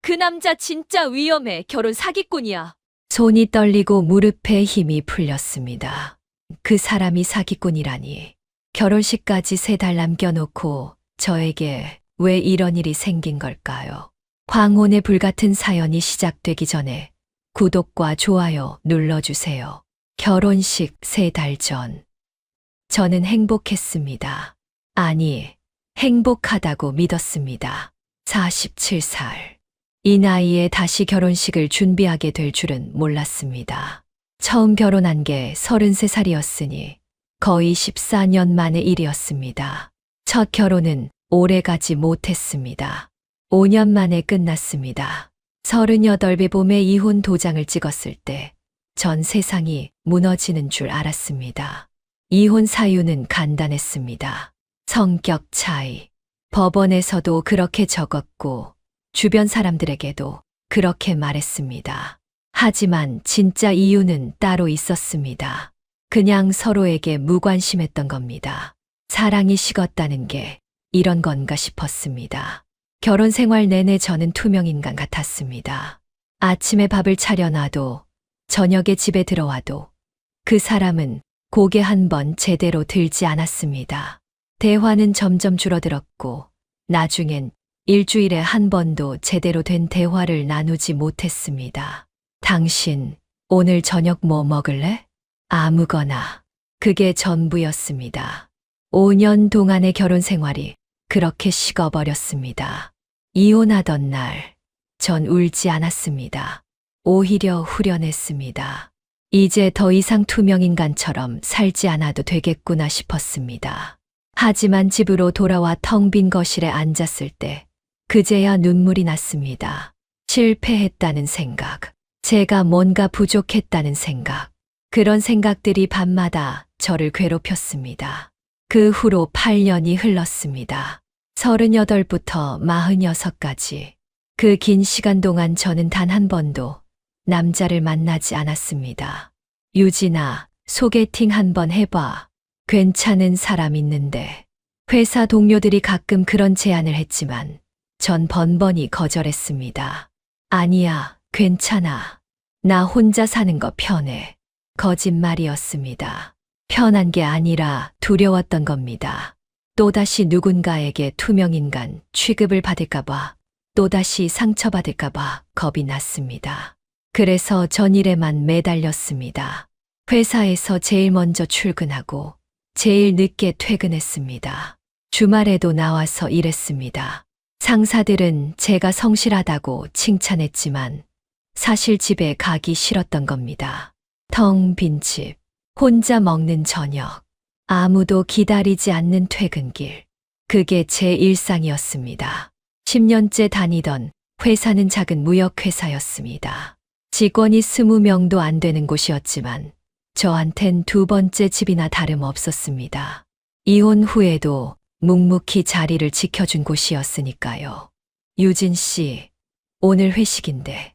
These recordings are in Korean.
그 남자 진짜 위험해. 결혼 사기꾼이야. 손이 떨리고 무릎에 힘이 풀렸습니다. 그 사람이 사기꾼이라니. 결혼식까지 3달 남겨놓고 저에게 왜 이런 일이 생긴 걸까요? 황혼의 불같은 사연이 시작되기 전에 구독과 좋아요 눌러주세요. 결혼식 3달 전. 저는 행복했습니다. 아니, 행복하다고 믿었습니다. 47살. 이 나이에 다시 결혼식을 준비하게 될 줄은 몰랐습니다. 처음 결혼한 게 33살이었으니 거의 14년 만의 일이었습니다. 첫 결혼은 오래 가지 못했습니다. 5년 만에 끝났습니다. 38배 봄에 이혼 도장을 찍었을 때 전 세상이 무너지는 줄 알았습니다. 이혼 사유는 간단했습니다. 성격 차이. 법원에서도 그렇게 적었고 주변 사람들에게도 그렇게 말했습니다. 하지만 진짜 이유는 따로 있었습니다. 그냥 서로에게 무관심했던 겁니다. 사랑이 식었다는 게 이런 건가 싶었습니다. 결혼 생활 내내 저는 투명인간 같았습니다. 아침에 밥을 차려놔도 저녁에 집에 들어와도 그 사람은 고개 한 번 제대로 들지 않았습니다. 대화는 점점 줄어들었고 나중엔 일주일에 한 번도 제대로 된 대화를 나누지 못했습니다. 당신, 오늘 저녁 뭐 먹을래? 아무거나. 그게 전부였습니다. 5년 동안의 결혼 생활이 그렇게 식어버렸습니다. 이혼하던 날, 전 울지 않았습니다. 오히려 후련했습니다. 이제 더 이상 투명인간처럼 살지 않아도 되겠구나 싶었습니다. 하지만 집으로 돌아와 텅 빈 거실에 앉았을 때 그제야 눈물이 났습니다. 실패했다는 생각, 제가 뭔가 부족했다는 생각, 그런 생각들이 밤마다 저를 괴롭혔습니다. 그 후로 8년이 흘렀습니다. 38부터 46까지. 그 긴 시간 동안 저는 단 한 번도 남자를 만나지 않았습니다. 유진아, 소개팅 한번 해봐. 괜찮은 사람 있는데. 회사 동료들이 가끔 그런 제안을 했지만 전 번번이 거절했습니다. 아니야, 괜찮아. 나 혼자 사는 거 편해. 거짓말이었습니다. 편한 게 아니라 두려웠던 겁니다. 또다시 누군가에게 투명인간 취급을 받을까봐, 또다시 상처받을까봐 겁이 났습니다. 그래서 전 일에만 매달렸습니다. 회사에서 제일 먼저 출근하고 제일 늦게 퇴근했습니다. 주말에도 나와서 일했습니다. 상사들은 제가 성실하다고 칭찬했지만 사실 집에 가기 싫었던 겁니다. 텅 빈 집, 혼자 먹는 저녁, 아무도 기다리지 않는 퇴근길. 그게 제 일상이었습니다. 10년째 다니던 회사는 작은 무역회사였습니다. 직원이 20명도 안 되는 곳이었지만 저한텐 2번째 집이나 다름없었습니다. 이혼 후에도 묵묵히 자리를 지켜준 곳이었으니까요. 유진 씨, 오늘 회식인데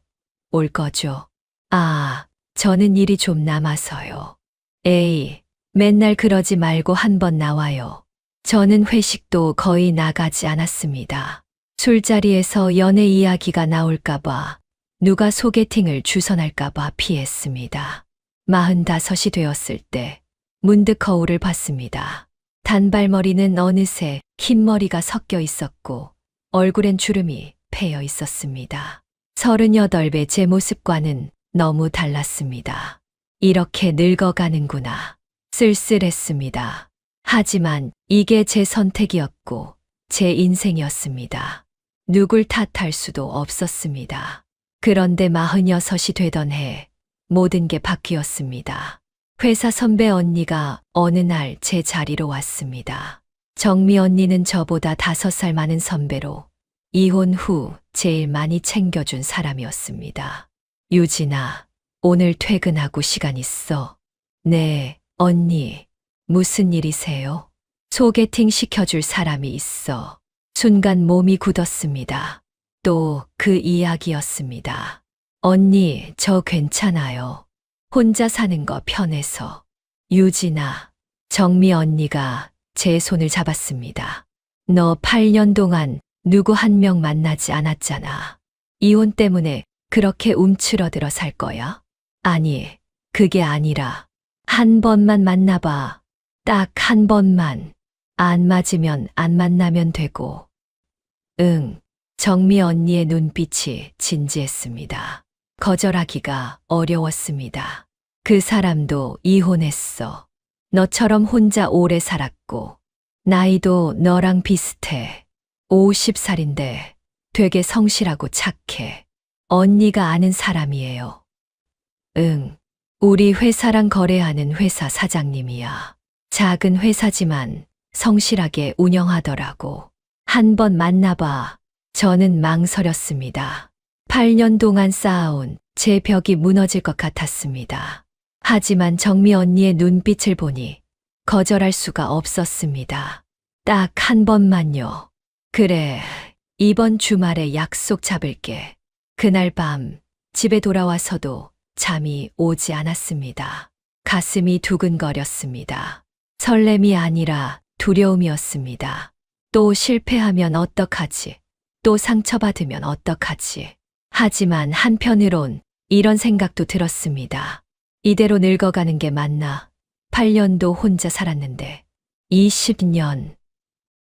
올 거죠? 아, 저는 일이 좀 남아서요. 에이, 맨날 그러지 말고 한번 나와요. 저는 회식도 거의 나가지 않았습니다. 술자리에서 연애 이야기가 나올까봐, 누가 소개팅을 주선할까봐 피했습니다. 45이 되었을 때 문득 거울을 봤습니다. 단발머리는 어느새 흰머리가 섞여 있었고 얼굴엔 주름이 패여 있었습니다. 38배 제 모습과는 너무 달랐습니다. 이렇게 늙어가는구나. 쓸쓸했습니다. 하지만 이게 제 선택이었고 제 인생이었습니다. 누굴 탓할 수도 없었습니다. 그런데 46이 되던 해 모든 게 바뀌었습니다. 회사 선배 언니가 어느 날 제 자리로 왔습니다. 정미 언니는 저보다 5살 많은 선배로 이혼 후 제일 많이 챙겨준 사람이었습니다. 유진아, 오늘 퇴근하고 시간 있어? 네, 언니. 무슨 일이세요? 소개팅 시켜줄 사람이 있어. 순간 몸이 굳었습니다. 또 그 이야기였습니다. 언니, 저 괜찮아요. 혼자 사는 거 편해서. 유진아, 정미 언니가 제 손을 잡았습니다. 너 8년 동안 누구 한 명 만나지 않았잖아. 이혼 때문에 그렇게 움츠러들어 살 거야? 아니, 그게 아니라 한 번만 만나봐. 딱 한 번만. 안 맞으면 안 만나면 되고. 응. 정미 언니의 눈빛이 진지했습니다. 거절하기가 어려웠습니다. 그 사람도 이혼했어. 너처럼 혼자 오래 살았고, 나이도 너랑 비슷해. 50살인데 되게 성실하고 착해. 언니가 아는 사람이에요. 응. 우리 회사랑 거래하는 회사 사장님이야. 작은 회사지만 성실하게 운영하더라고. 한번 만나봐. 저는 망설였습니다. 8년 동안 쌓아온 제 벽이 무너질 것 같았습니다. 하지만 정미 언니의 눈빛을 보니 거절할 수가 없었습니다. 딱 한 번만요. 그래, 이번 주말에 약속 잡을게. 그날 밤 집에 돌아와서도 잠이 오지 않았습니다. 가슴이 두근거렸습니다. 설렘이 아니라 두려움이었습니다. 또 실패하면 어떡하지? 또 상처받으면 어떡하지? 하지만 한편으론 이런 생각도 들었습니다. 이대로 늙어가는 게 맞나? 8년도 혼자 살았는데 20년,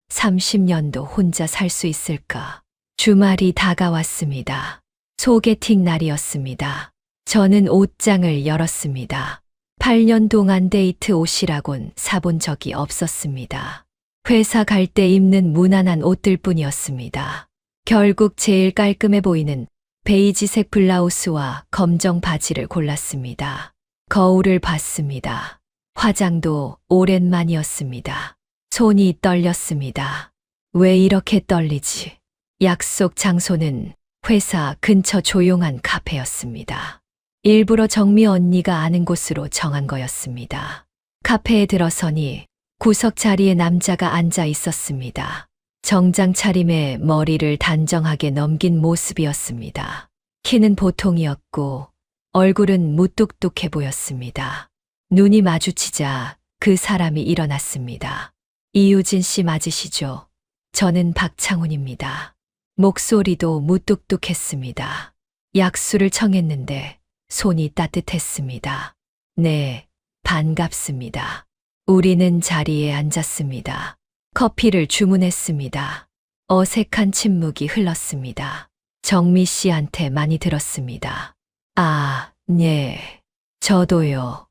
30년도 혼자 살 수 있을까? 주말이 다가왔습니다. 소개팅 날이었습니다. 저는 옷장을 열었습니다. 8년 동안 데이트 옷이라곤 사본 적이 없었습니다. 회사 갈 때 입는 무난한 옷들 뿐이었습니다. 결국 제일 깔끔해 보이는 베이지색 블라우스와 검정 바지를 골랐습니다. 거울을 봤습니다. 화장도 오랜만이었습니다. 손이 떨렸습니다. 왜 이렇게 떨리지? 약속 장소는 회사 근처 조용한 카페였습니다. 일부러 정미 언니가 아는 곳으로 정한 거였습니다. 카페에 들어서니 구석 자리에 남자가 앉아 있었습니다. 정장 차림에 머리를 단정하게 넘긴 모습이었습니다. 키는 보통이었고 얼굴은 무뚝뚝해 보였습니다. 눈이 마주치자 그 사람이 일어났습니다. 이유진 씨 맞으시죠? 저는 박창훈입니다. 목소리도 무뚝뚝했습니다. 약수를 청했는데 손이 따뜻했습니다. 네, 반갑습니다. 우리는 자리에 앉았습니다. 커피를 주문했습니다. 어색한 침묵이 흘렀습니다. 정미 씨한테 많이 들었습니다. 아, 네. 저도요.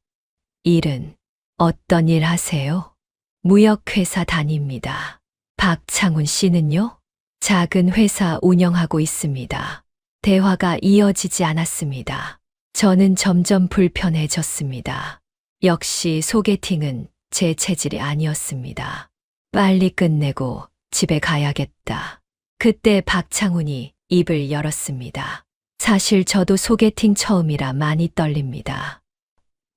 일은 어떤 일 하세요? 무역회사 다닙니다. 박창훈 씨는요? 작은 회사 운영하고 있습니다. 대화가 이어지지 않았습니다. 저는 점점 불편해졌습니다. 역시 소개팅은 제 체질이 아니었습니다. 빨리 끝내고 집에 가야겠다. 그때 박창훈이 입을 열었습니다. 사실 저도 소개팅 처음이라 많이 떨립니다.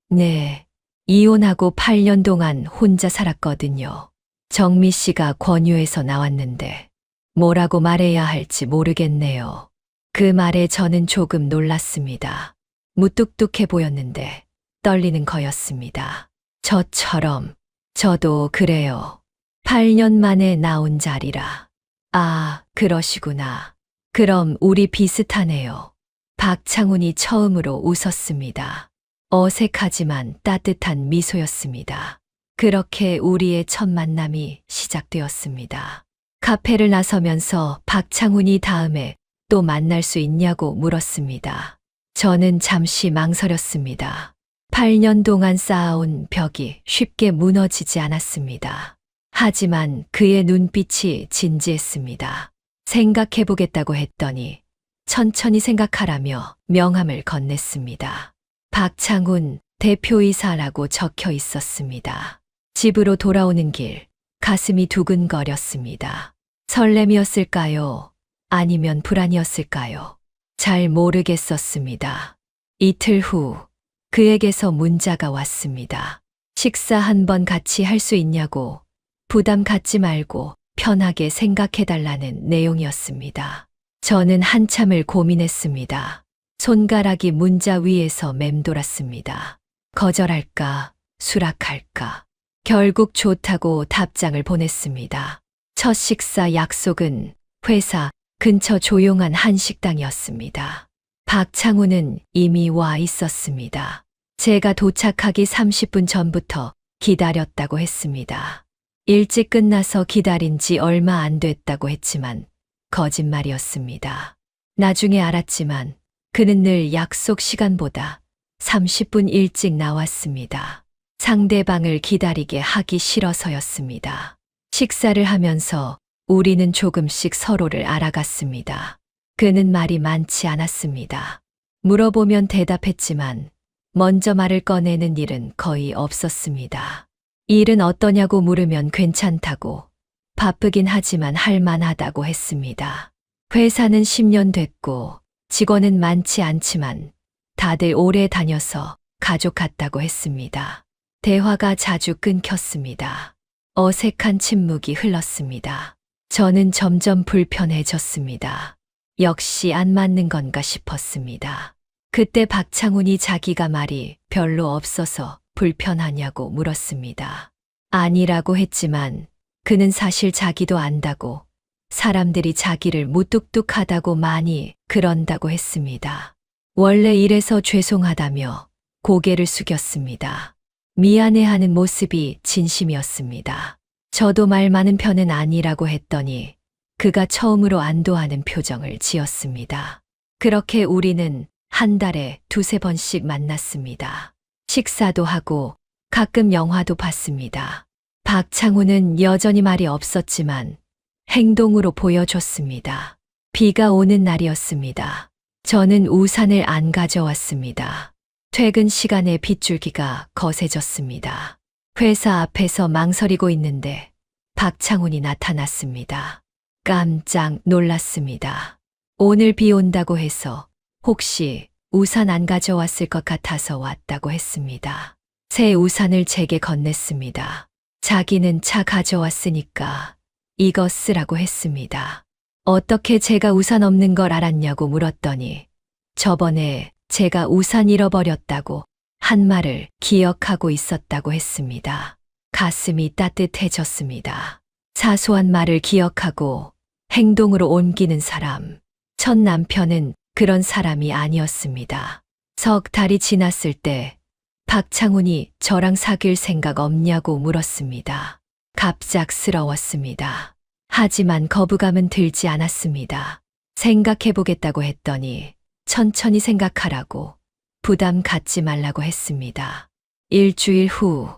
네, 이혼하고 8년 동안 혼자 살았거든요. 정미 씨가 권유해서 나왔는데 뭐라고 말해야 할지 모르겠네요. 그 말에 저는 조금 놀랐습니다. 무뚝뚝해 보였는데 떨리는 거였습니다. 저처럼 저도 그래요. 8년 만에 나온 자리라. 아, 그러시구나. 그럼 우리 비슷하네요. 박창훈이 처음으로 웃었습니다. 어색하지만 따뜻한 미소였습니다. 그렇게 우리의 첫 만남이 시작되었습니다. 카페를 나서면서 박창훈이 다음에 또 만날 수 있냐고 물었습니다. 저는 잠시 망설였습니다. 8년 동안 쌓아온 벽이 쉽게 무너지지 않았습니다. 하지만 그의 눈빛이 진지했습니다. 생각해보겠다고 했더니 천천히 생각하라며 명함을 건넸습니다. 박창훈 대표이사라고 적혀 있었습니다. 집으로 돌아오는 길, 가슴이 두근거렸습니다. 설렘이었을까요? 아니면 불안이었을까요? 잘 모르겠었습니다. 이틀 후 그에게서 문자가 왔습니다. 식사 한번 같이 할 수 있냐고, 부담 갖지 말고 편하게 생각해달라는 내용이었습니다. 저는 한참을 고민했습니다. 손가락이 문자 위에서 맴돌았습니다. 거절할까, 수락할까. 결국 좋다고 답장을 보냈습니다. 첫 식사 약속은 회사 근처 조용한 한식당이었습니다. 박창훈은 이미 와 있었습니다. 제가 도착하기 30분 전부터 기다렸다고 했습니다. 일찍 끝나서 기다린 지 얼마 안 됐다고 했지만 거짓말이었습니다. 나중에 알았지만 그는 늘 약속 시간보다 30분 일찍 나왔습니다. 상대방을 기다리게 하기 싫어서였습니다. 식사를 하면서 우리는 조금씩 서로를 알아갔습니다. 그는 말이 많지 않았습니다. 물어보면 대답했지만 먼저 말을 꺼내는 일은 거의 없었습니다. 일은 어떠냐고 물으면 괜찮다고, 바쁘긴 하지만 할만하다고 했습니다. 회사는 10년 됐고 직원은 많지 않지만 다들 오래 다녀서 가족 같다고 했습니다. 대화가 자주 끊겼습니다. 어색한 침묵이 흘렀습니다. 저는 점점 불편해졌습니다. 역시 안 맞는 건가 싶었습니다. 그때 박창훈이 자기가 말이 별로 없어서 불편하냐고 물었습니다. 아니라고 했지만 그는 사실 자기도 안다고, 사람들이 자기를 무뚝뚝하다고 많이 그런다고 했습니다. 원래 이래서 죄송하다며 고개를 숙였습니다. 미안해하는 모습이 진심이었습니다. 저도 말 많은 편은 아니라고 했더니 그가 처음으로 안도하는 표정을 지었습니다. 그렇게 우리는 한 달에 2~3번씩 만났습니다. 식사도 하고 가끔 영화도 봤습니다. 박창훈은 여전히 말이 없었지만 행동으로 보여줬습니다. 비가 오는 날이었습니다. 저는 우산을 안 가져왔습니다. 퇴근 시간에 빗줄기가 거세졌습니다. 회사 앞에서 망설이고 있는데 박창훈이 나타났습니다. 깜짝 놀랐습니다. 오늘 비 온다고 해서 혹시 우산 안 가져왔을 것 같아서 왔다고 했습니다. 새 우산을 제게 건넸습니다. 자기는 차 가져왔으니까 이거 쓰라고 했습니다. 어떻게 제가 우산 없는 걸 알았냐고 물었더니 저번에 제가 우산 잃어버렸다고 한 말을 기억하고 있었다고 했습니다. 가슴이 따뜻해졌습니다. 사소한 말을 기억하고 행동으로 옮기는 사람. 첫 남편은 그런 사람이 아니었습니다. 석 달이 지났을 때 박창훈이 저랑 사귈 생각 없냐고 물었습니다. 갑작스러웠습니다. 하지만 거부감은 들지 않았습니다. 생각해보겠다고 했더니 천천히 생각하라고, 부담 갖지 말라고 했습니다. 일주일 후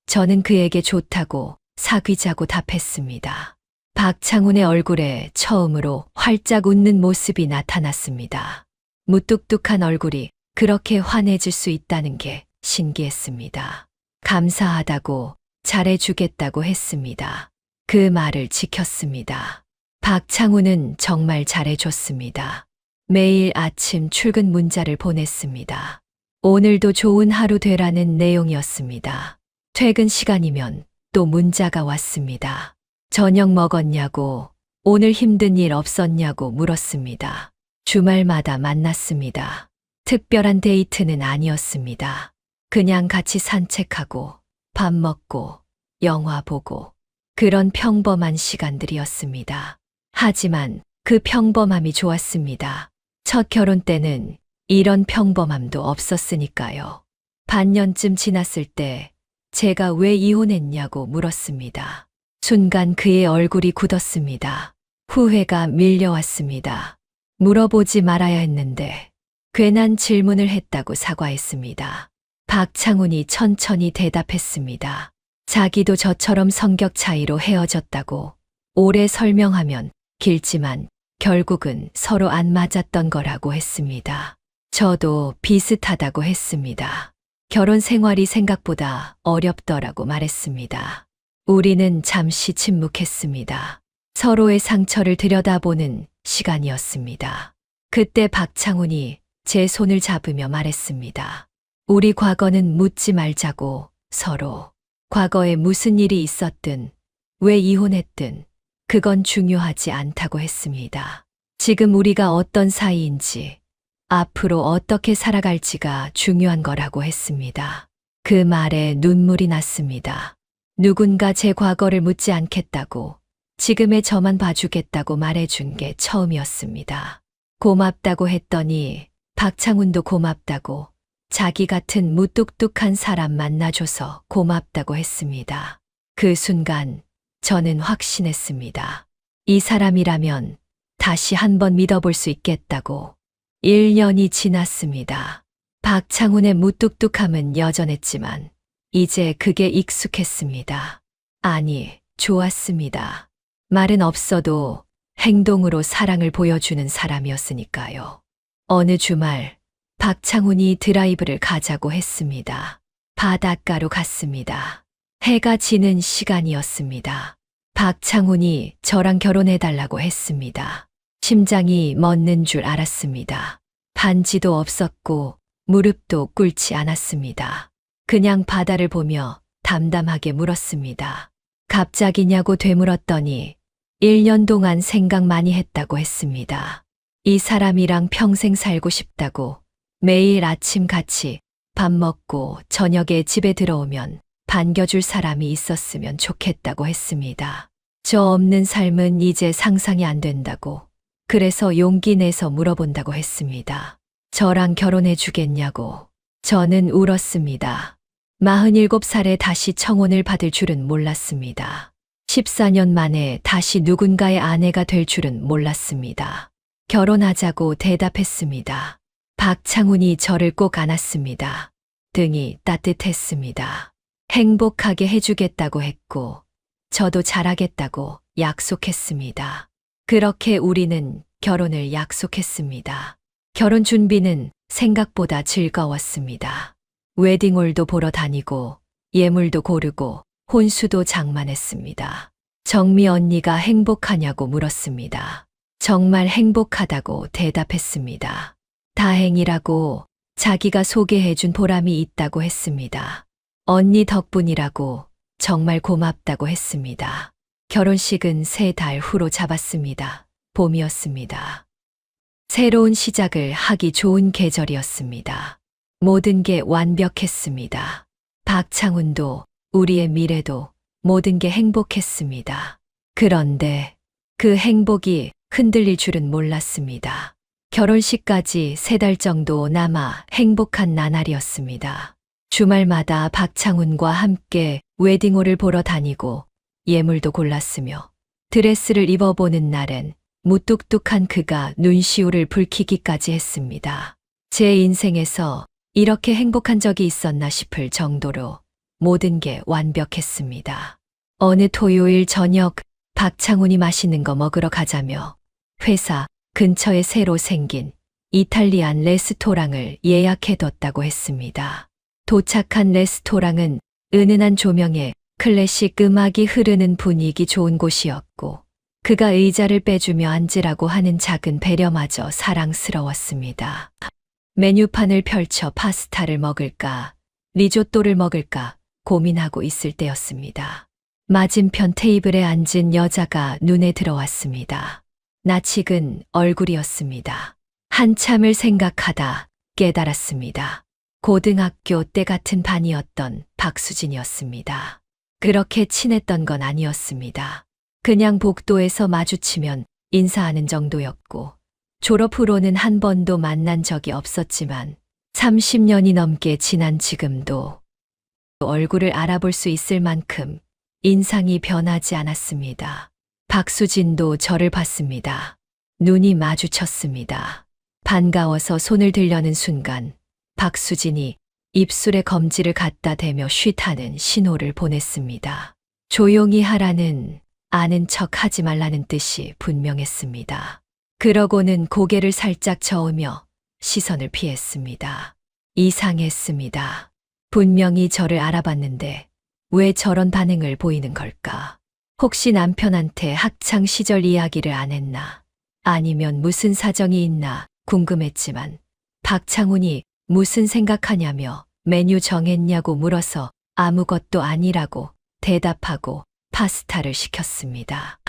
저는 그에게 좋다고 사귀자고 답했습니다. 박창훈의 얼굴에 처음으로 활짝 웃는 모습이 나타났습니다. 무뚝뚝한 얼굴이 그렇게 환해질 수 있다는 게 신기했습니다. 감사하다고, 잘해주겠다고 했습니다. 그 말을 지켰습니다. 박창훈은 정말 잘해줬습니다. 매일 아침 출근 문자를 보냈습니다. 오늘도 좋은 하루 되라는 내용이었습니다. 퇴근 시간이면 또 문자가 왔습니다. 저녁 먹었냐고, 오늘 힘든 일 없었냐고 물었습니다. 주말마다 만났습니다. 특별한 데이트는 아니었습니다. 그냥 같이 산책하고 밥 먹고 영화 보고 그런 평범한 시간들이었습니다. 하지만 그 평범함이 좋았습니다. 첫 결혼 때는 이런 평범함도 없었으니까요. 반년쯤 지났을 때 제가 왜 이혼했냐고 물었습니다. 순간 그의 얼굴이 굳었습니다. 후회가 밀려왔습니다. 물어보지 말아야 했는데 괜한 질문을 했다고 사과했습니다. 박창훈이 천천히 대답했습니다. 자기도 저처럼 성격 차이로 헤어졌다고. 오래 설명하면 길지만 결국은 서로 안 맞았던 거라고 했습니다. 저도 비슷하다고 했습니다. 결혼 생활이 생각보다 어렵더라고 말했습니다. 우리는 잠시 침묵했습니다. 서로의 상처를 들여다보는 시간이었습니다. 그때 박창훈이 제 손을 잡으며 말했습니다. 우리 과거는 묻지 말자고. 서로 과거에 무슨 일이 있었든 왜 이혼했든 그건 중요하지 않다고 했습니다. 지금 우리가 어떤 사이인지, 앞으로 어떻게 살아갈지가 중요한 거라고 했습니다. 그 말에 눈물이 났습니다. 누군가 제 과거를 묻지 않겠다고, 지금의 저만 봐주겠다고 말해준 게 처음이었습니다. 고맙다고 했더니 박창훈도 고맙다고, 자기 같은 무뚝뚝한 사람 만나줘서 고맙다고 했습니다. 그 순간 저는 확신했습니다. 이 사람이라면 다시 한번 믿어볼 수 있겠다고. 1년이 지났습니다. 박창훈의 무뚝뚝함은 여전했지만 이제 그게 익숙했습니다. 아니, 좋았습니다. 말은 없어도 행동으로 사랑을 보여주는 사람이었으니까요. 어느 주말 박창훈이 드라이브를 가자고 했습니다. 바닷가로 갔습니다. 해가 지는 시간이었습니다. 박창훈이 저랑 결혼해달라고 했습니다. 심장이 멎는 줄 알았습니다. 반지도 없었고 무릎도 꿇지 않았습니다. 그냥 바다를 보며 담담하게 물었습니다. 갑자기냐고 되물었더니 1년 동안 생각 많이 했다고 했습니다. 이 사람이랑 평생 살고 싶다고, 매일 아침 같이 밥 먹고 저녁에 집에 들어오면 반겨줄 사람이 있었으면 좋겠다고 했습니다. 저 없는 삶은 이제 상상이 안 된다고, 그래서 용기 내서 물어본다고 했습니다. 저랑 결혼해 주겠냐고. 저는 울었습니다. 47살에 다시 청혼을 받을 줄은 몰랐습니다. 14년 만에 다시 누군가의 아내가 될 줄은 몰랐습니다. 결혼하자고 대답했습니다. 박창훈이 저를 꼭 안았습니다. 등이 따뜻했습니다. 행복하게 해주겠다고 했고, 저도 잘하겠다고 약속했습니다. 그렇게 우리는 결혼을 약속했습니다. 결혼 준비는 생각보다 즐거웠습니다. 웨딩홀도 보러 다니고, 예물도 고르고, 혼수도 장만했습니다. 정미 언니가 행복하냐고 물었습니다. 정말 행복하다고 대답했습니다. 다행이라고, 자기가 소개해준 보람이 있다고 했습니다. 언니 덕분이라고, 정말 고맙다고 했습니다. 결혼식은 3달 후로 잡았습니다. 봄이었습니다. 새로운 시작을 하기 좋은 계절이었습니다. 모든 게 완벽했습니다. 박창훈도, 우리의 미래도, 모든 게 행복했습니다. 그런데 그 행복이 흔들릴 줄은 몰랐습니다. 결혼식까지 3달 정도 남아 행복한 나날이었습니다. 주말마다 박창훈과 함께 웨딩홀을 보러 다니고 예물도 골랐으며, 드레스를 입어보는 날엔 무뚝뚝한 그가 눈시울을 붉히기까지 했습니다. 제 인생에서 이렇게 행복한 적이 있었나 싶을 정도로 모든 게 완벽했습니다. 어느 토요일 저녁 박창훈이 맛있는 거 먹으러 가자며 회사 근처에 새로 생긴 이탈리안 레스토랑을 예약해뒀다고 했습니다. 도착한 레스토랑은 은은한 조명에 클래식 음악이 흐르는 분위기 좋은 곳이었고, 그가 의자를 빼주며 앉으라고 하는 작은 배려마저 사랑스러웠습니다. 메뉴판을 펼쳐 파스타를 먹을까, 리조또를 먹을까 고민하고 있을 때였습니다. 맞은편 테이블에 앉은 여자가 눈에 들어왔습니다. 낯익은 얼굴이었습니다. 한참을 생각하다 깨달았습니다. 고등학교 때 같은 반이었던 박수진이었습니다. 그렇게 친했던 건 아니었습니다. 그냥 복도에서 마주치면 인사하는 정도였고, 졸업 후로는 한 번도 만난 적이 없었지만 30년이 넘게 지난 지금도 얼굴을 알아볼 수 있을 만큼 인상이 변하지 않았습니다. 박수진도 저를 봤습니다. 눈이 마주쳤습니다. 반가워서 손을 들려는 순간 박수진이 입술에 검지를 갖다 대며 쉿하는 신호를 보냈습니다. 조용히 하라는, 아는 척 하지 말라는 뜻이 분명했습니다. 그러고는 고개를 살짝 저으며 시선을 피했습니다. 이상했습니다. 분명히 저를 알아봤는데 왜 저런 반응을 보이는 걸까? 혹시 남편한테 학창 시절 이야기를 안 했나? 아니면 무슨 사정이 있나 궁금했지만 박창훈이 무슨 생각하냐며 메뉴 정했냐고 물어서 아무것도 아니라고 대답하고 파스타를 시켰습니다.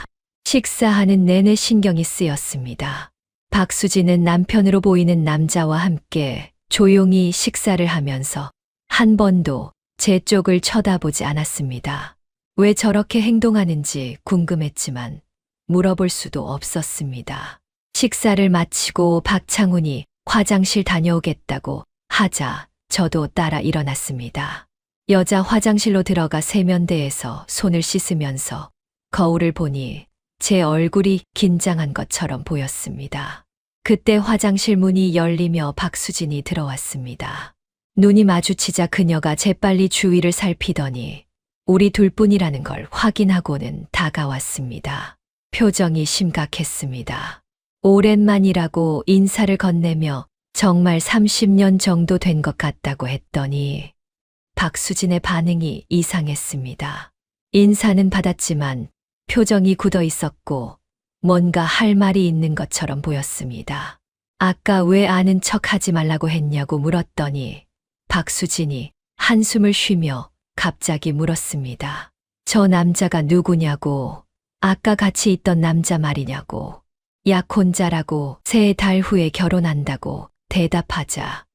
식사하는 내내 신경이 쓰였습니다. 박수진은 남편으로 보이는 남자와 함께 조용히 식사를 하면서 한 번도 제 쪽을 쳐다보지 않았습니다. 왜 저렇게 행동하는지 궁금했지만 물어볼 수도 없었습니다. 식사를 마치고 박창훈이 화장실 다녀오겠다고 하자 저도 따라 일어났습니다. 여자 화장실로 들어가 세면대에서 손을 씻으면서 거울을 보니 제 얼굴이 긴장한 것처럼 보였습니다. 그때 화장실 문이 열리며 박수진이 들어왔습니다. 눈이 마주치자 그녀가 재빨리 주위를 살피더니 우리 둘뿐이라는 걸 확인하고는 다가왔습니다. 표정이 심각했습니다. 오랜만이라고 인사를 건네며 정말 30년 정도 된 것 같다고 했더니 박수진의 반응이 이상했습니다. 인사는 받았지만 표정이 굳어 있었고 뭔가 할 말이 있는 것처럼 보였습니다. 아까 왜 아는 척 하지 말라고 했냐고 물었더니 박수진이 한숨을 쉬며 갑자기 물었습니다. 저 남자가 누구냐고, 아까 같이 있던 남자 말이냐고, 약혼자라고 3달 후에 결혼한다고 대답하자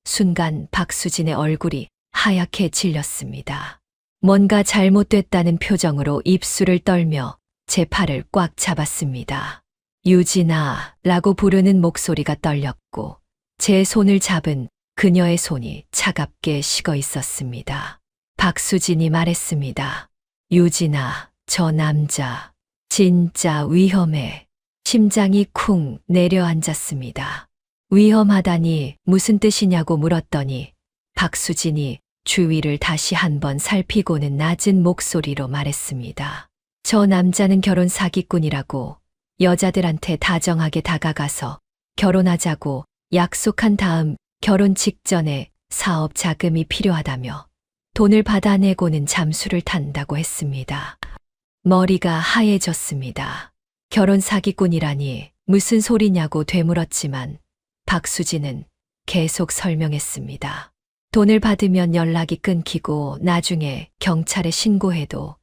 순간 박수진의 얼굴이 하얗게 질렸습니다. 뭔가 잘못됐다는 표정으로 입술을 떨며 제 팔을 꽉 잡았습니다. 유진아라고 부르는 목소리가 떨렸고 제 손을 잡은 그녀의 손이 차갑게 식어 있었습니다. 박수진이 말했습니다. 유진아, 저 남자 진짜 위험해. 심장이 쿵 내려앉았습니다. 위험하다니 무슨 뜻이냐고 물었더니 박수진이 주위를 다시 한번 살피고는 낮은 목소리로 말했습니다. 저 남자는 결혼 사기꾼이라고 여자들한테 다정하게 다가가서 결혼하자고 약속한 다음 결혼 직전에 사업 자금이 필요하다며 돈을 받아내고는 잠수를 탄다고 했습니다. 머리가 하얘졌습니다. 결혼 사기꾼이라니 무슨 소리냐고 되물었지만 박수진은 계속 설명했습니다. 돈을 받으면 연락이 끊기고 나중에 경찰에 신고해도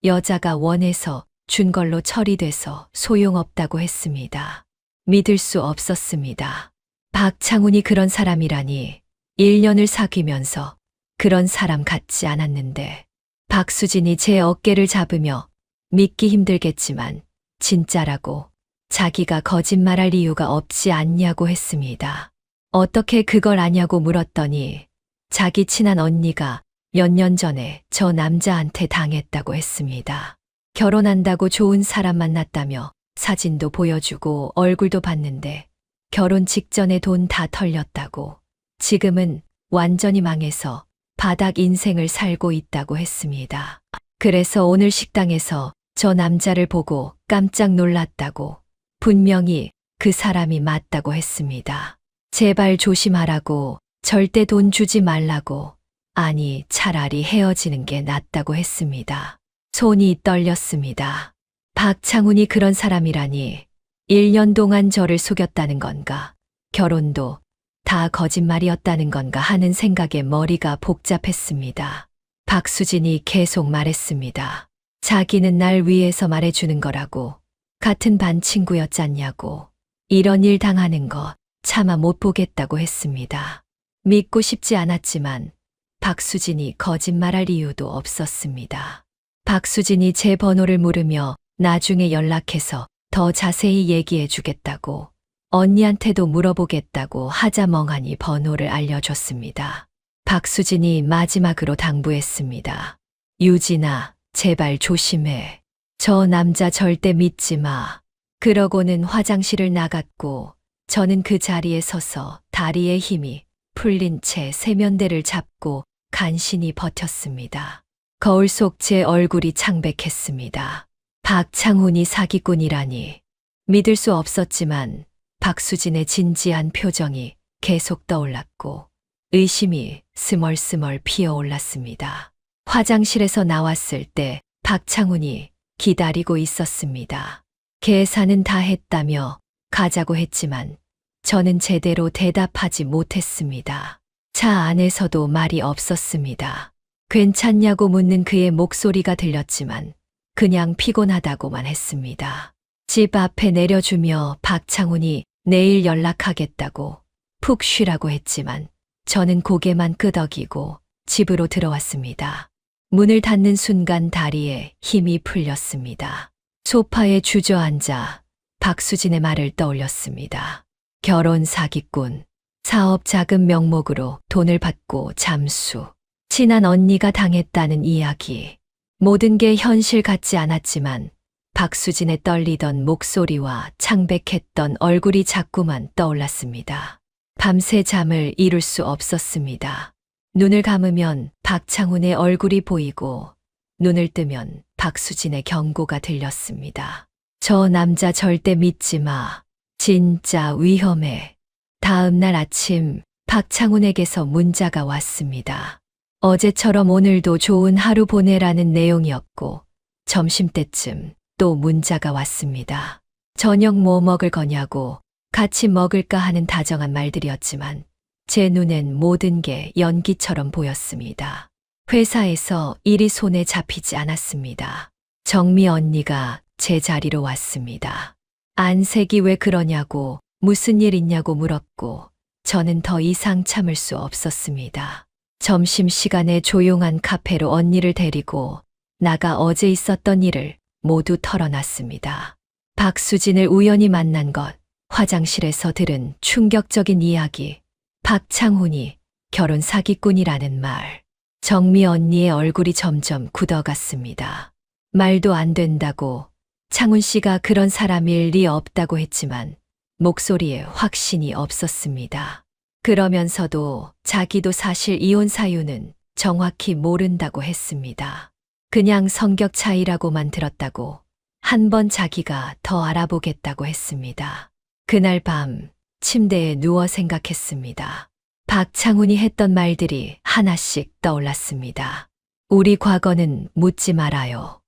여자가 원해서 준 걸로 처리돼서 소용없다고 했습니다. 믿을 수 없었습니다. 박창훈이 그런 사람이라니 1년을 사귀면서 그런 사람 같지 않았는데 박수진이 제 어깨를 잡으며 믿기 힘들겠지만 진짜라고 자기가 거짓말할 이유가 없지 않냐고 했습니다. 어떻게 그걸 아냐고 물었더니 자기 친한 언니가 몇 년 전에 저 남자한테 당했다고 했습니다. 결혼한다고 좋은 사람 만났다며 사진도 보여주고 얼굴도 봤는데 결혼 직전에 돈 다 털렸다고 지금은 완전히 망해서 바닥 인생을 살고 있다고 했습니다. 그래서 오늘 식당에서 저 남자를 보고 깜짝 놀랐다고 분명히 그 사람이 맞다고 했습니다. 제발 조심하라고 절대 돈 주지 말라고 아니 차라리 헤어지는 게 낫다고 했습니다. 손이 떨렸습니다. 박창훈이 그런 사람이라니 1년 동안 저를 속였다는 건가 결혼도 다 거짓말이었다는 건가 하는 생각에 머리가 복잡했습니다. 박수진이 계속 말했습니다. 자기는 날 위해서 말해주는 거라고 같은 반 친구였잖냐고 이런 일 당하는 거 차마 못 보겠다고 했습니다. 믿고 싶지 않았지만 박수진이 거짓말할 이유도 없었습니다. 박수진이 제 번호를 물으며 나중에 연락해서 더 자세히 얘기해 주겠다고 언니한테도 물어보겠다고 하자 멍하니 번호를 알려줬습니다. 박수진이 마지막으로 당부했습니다. 유진아, 제발 조심해. 저 남자 절대 믿지 마. 그러고는 화장실을 나갔고 저는 그 자리에 서서 다리에 힘이 풀린 채 세면대를 잡고 간신히 버텼습니다. 거울 속 제 얼굴이 창백했습니다. 박창훈이 사기꾼이라니 믿을 수 없었지만 박수진의 진지한 표정이 계속 떠올랐고 의심이 스멀스멀 피어올랐습니다. 화장실에서 나왔을 때 박창훈이 기다리고 있었습니다. 계산은 다 했다며 가자고 했지만 저는 제대로 대답하지 못했습니다. 차 안에서도 말이 없었습니다. 괜찮냐고 묻는 그의 목소리가 들렸지만 그냥 피곤하다고만 했습니다. 집 앞에 내려주며 박창훈이 내일 연락하겠다고 푹 쉬라고 했지만 저는 고개만 끄덕이고 집으로 들어왔습니다. 문을 닫는 순간 다리에 힘이 풀렸습니다. 소파에 주저앉아 박수진의 말을 떠올렸습니다. 결혼 사기꾼, 사업 자금 명목으로 돈을 받고 잠수, 친한 언니가 당했다는 이야기. 모든 게 현실 같지 않았지만 박수진의 떨리던 목소리와 창백했던 얼굴이 자꾸만 떠올랐습니다. 밤새 잠을 이룰 수 없었습니다. 눈을 감으면 박창훈의 얼굴이 보이고 눈을 뜨면 박수진의 경고가 들렸습니다. 저 남자 절대 믿지 마. 진짜 위험해. 다음 날 아침 박창훈에게서 문자가 왔습니다. 어제처럼 오늘도 좋은 하루 보내라는 내용이었고 점심때쯤 또 문자가 왔습니다. 저녁 뭐 먹을 거냐고 같이 먹을까 하는 다정한 말들이었지만 제 눈엔 모든 게 연기처럼 보였습니다. 회사에서 일이 손에 잡히지 않았습니다. 정미 언니가 제 자리로 왔습니다. 안색이 왜 그러냐고 무슨 일 있냐고 물었고 저는 더 이상 참을 수 없었습니다. 점심시간에 조용한 카페로 언니를 데리고 나가 어제 있었던 일을 모두 털어놨습니다. 박수진을 우연히 만난 것, 화장실에서 들은 충격적인 이야기, 박창훈이 결혼 사기꾼이라는 말. 정미 언니의 얼굴이 점점 굳어갔습니다. 말도 안 된다고, 창훈 씨가 그런 사람일 리 없다고 했지만 목소리에 확신이 없었습니다. 그러면서도 자기도 사실 이혼 사유는 정확히 모른다고 했습니다. 그냥 성격 차이라고만 들었다고, 한 번 자기가 더 알아보겠다고 했습니다. 그날 밤 침대에 누워 생각했습니다. 박창훈이 했던 말들이 하나씩 떠올랐습니다. 우리 과거는 묻지 말아요.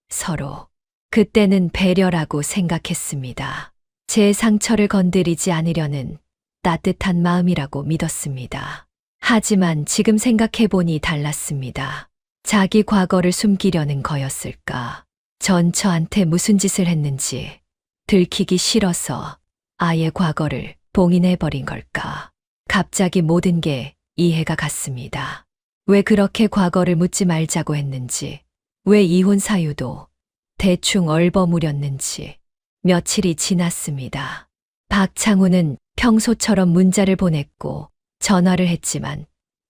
서로. 그때는 배려라고 생각했습니다. 제 상처를 건드리지 않으려는 따뜻한 마음이라고 믿었습니다. 하지만 지금 생각해보니 달랐습니다. 자기 과거를 숨기려는 거였을까? 전 저한테 무슨 짓을 했는지 들키기 싫어서 아예 과거를 봉인해버린 걸까? 갑자기 모든 게 이해가 갔습니다. 왜 그렇게 과거를 묻지 말자고 했는지, 왜 이혼 사유도 대충 얼버무렸는지. 며칠이 지났습니다. 박창훈은 평소처럼 문자를 보냈고 전화를 했지만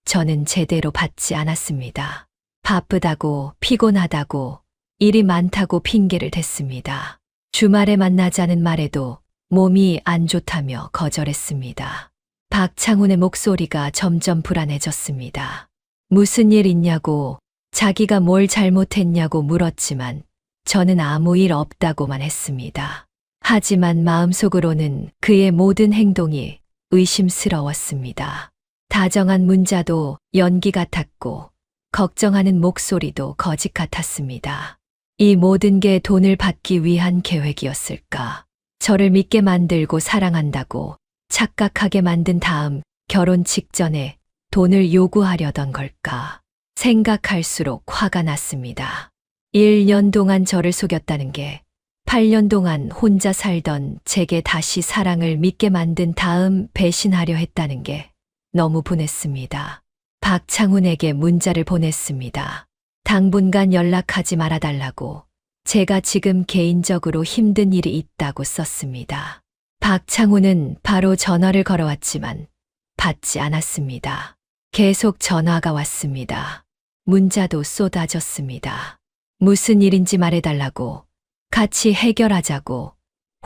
저는 제대로 받지 않았습니다. 바쁘다고, 피곤하다고, 일이 많다고 핑계를 댔습니다. 주말에 만나자는 말에도 몸이 안 좋다며 거절했습니다. 박창훈의 목소리가 점점 불안해졌습니다. 무슨 일 있냐고, 자기가 뭘 잘못했냐고 물었지만 저는 아무 일 없다고만 했습니다. 하지만 마음속으로는 그의 모든 행동이 의심스러웠습니다. 다정한 문자도 연기 같았고 걱정하는 목소리도 거짓 같았습니다. 이 모든 게 돈을 받기 위한 계획이었을까? 저를 믿게 만들고 사랑한다고 착각하게 만든 다음 결혼 직전에 돈을 요구하려던 걸까? 생각할수록 화가 났습니다. 1년 동안 저를 속였다는 게 8년 동안 혼자 살던 제게 다시 사랑을 믿게 만든 다음 배신하려 했다는 게 너무 분했습니다. 박창훈에게 문자를 보냈습니다. 당분간 연락하지 말아달라고, 제가 지금 개인적으로 힘든 일이 있다고 썼습니다. 박창훈은 바로 전화를 걸어왔지만 받지 않았습니다. 계속 전화가 왔습니다. 문자도 쏟아졌습니다. 무슨 일인지 말해달라고, 같이 해결하자고,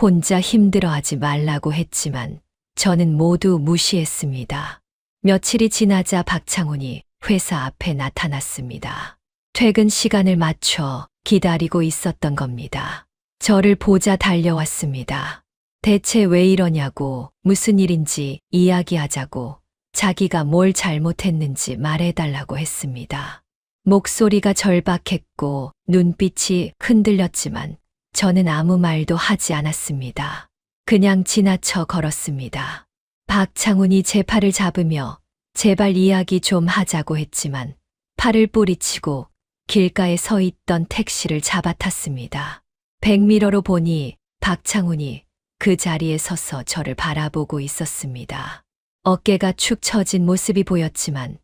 혼자 힘들어하지 말라고 했지만 저는 모두 무시했습니다. 며칠이 지나자 박창훈이 회사 앞에 나타났습니다. 퇴근 시간을 맞춰 기다리고 있었던 겁니다. 저를 보자 달려왔습니다. 대체 왜 이러냐고, 무슨 일인지 이야기하자고, 자기가 뭘 잘못했는지 말해달라고 했습니다. 목소리가 절박했고 눈빛이 흔들렸지만 저는 아무 말도 하지 않았습니다. 그냥 지나쳐 걸었습니다. 박창훈이 제 팔을 잡으며 제발 이야기 좀 하자고 했지만 팔을 뿌리치고 길가에 서 있던 택시를 잡아탔습니다. 백미러로 보니 박창훈이 그 자리에 서서 저를 바라보고 있었습니다. 어깨가 축 처진 모습이 보였지만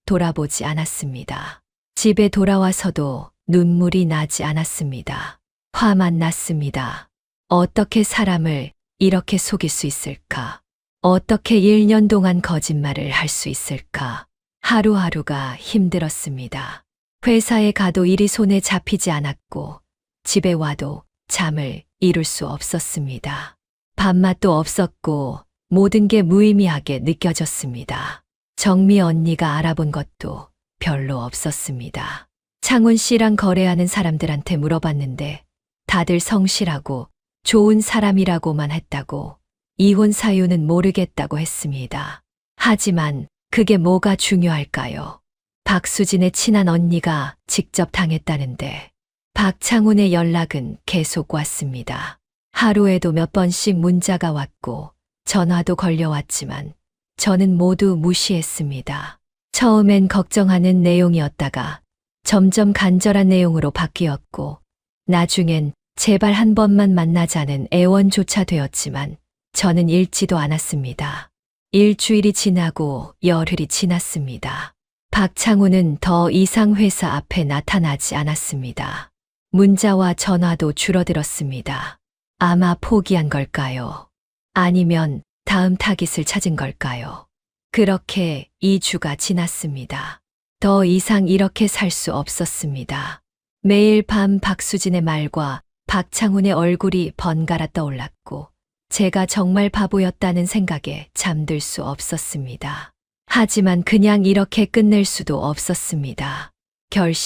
돌아보지 않았습니다. 집에 돌아와서도 눈물이 나지 않았습니다. 화만 났습니다. 어떻게 사람을 이렇게 속일 수 있을까? 어떻게 1년 동안 거짓말을 할 수 있을까? 하루하루가 힘들었습니다. 회사에 가도 일이 손에 잡히지 않았고, 집에 와도 잠을 이룰 수 없었습니다. 밥맛도 없었고, 모든 게 무의미하게 느껴졌습니다. 정미 언니가 알아본 것도 별로 없었습니다. 창훈 씨랑 거래하는 사람들한테 물어봤는데, 다들 성실하고 좋은 사람이라고만 했다고, 이혼 사유는 모르겠다고 했습니다. 하지만 그게 뭐가 중요할까요? 박수진의 친한 언니가 직접 당했다는데 박창훈의 연락은 계속 왔습니다. 하루에도 몇 번씩 문자가 왔고 전화도 걸려왔지만 저는 모두 무시했습니다. 처음엔 걱정하는 내용이었다가 점점 간절한 내용으로 바뀌었고 나중엔 제발 한 번만 만나자는 애원조차 되었지만 저는 읽지도 않았습니다. 일주일이 지나고 열흘이 지났습니다. 박창훈은 더 이상 회사 앞에 나타나지 않았습니다. 문자와 전화도 줄어들었습니다. 아마 포기한 걸까요? 아니면 다음 타깃을 찾은 걸까요? 그렇게 2주가 지났습니다. 더 이상 이렇게 살 수 없었습니다. 매일 밤 박수진의 말과 박창훈의 얼굴이 번갈아 떠올랐고 제가 정말 바보였다는 생각에 잠들 수 없었습니다. 하지만 그냥 이렇게 끝낼 수도 없었습니다.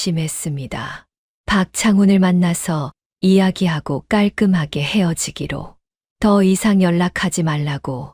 결심했습니다. 박창훈을 만나서 이야기하고 깔끔하게 헤어지기로. 더 이상 연락하지 말라고,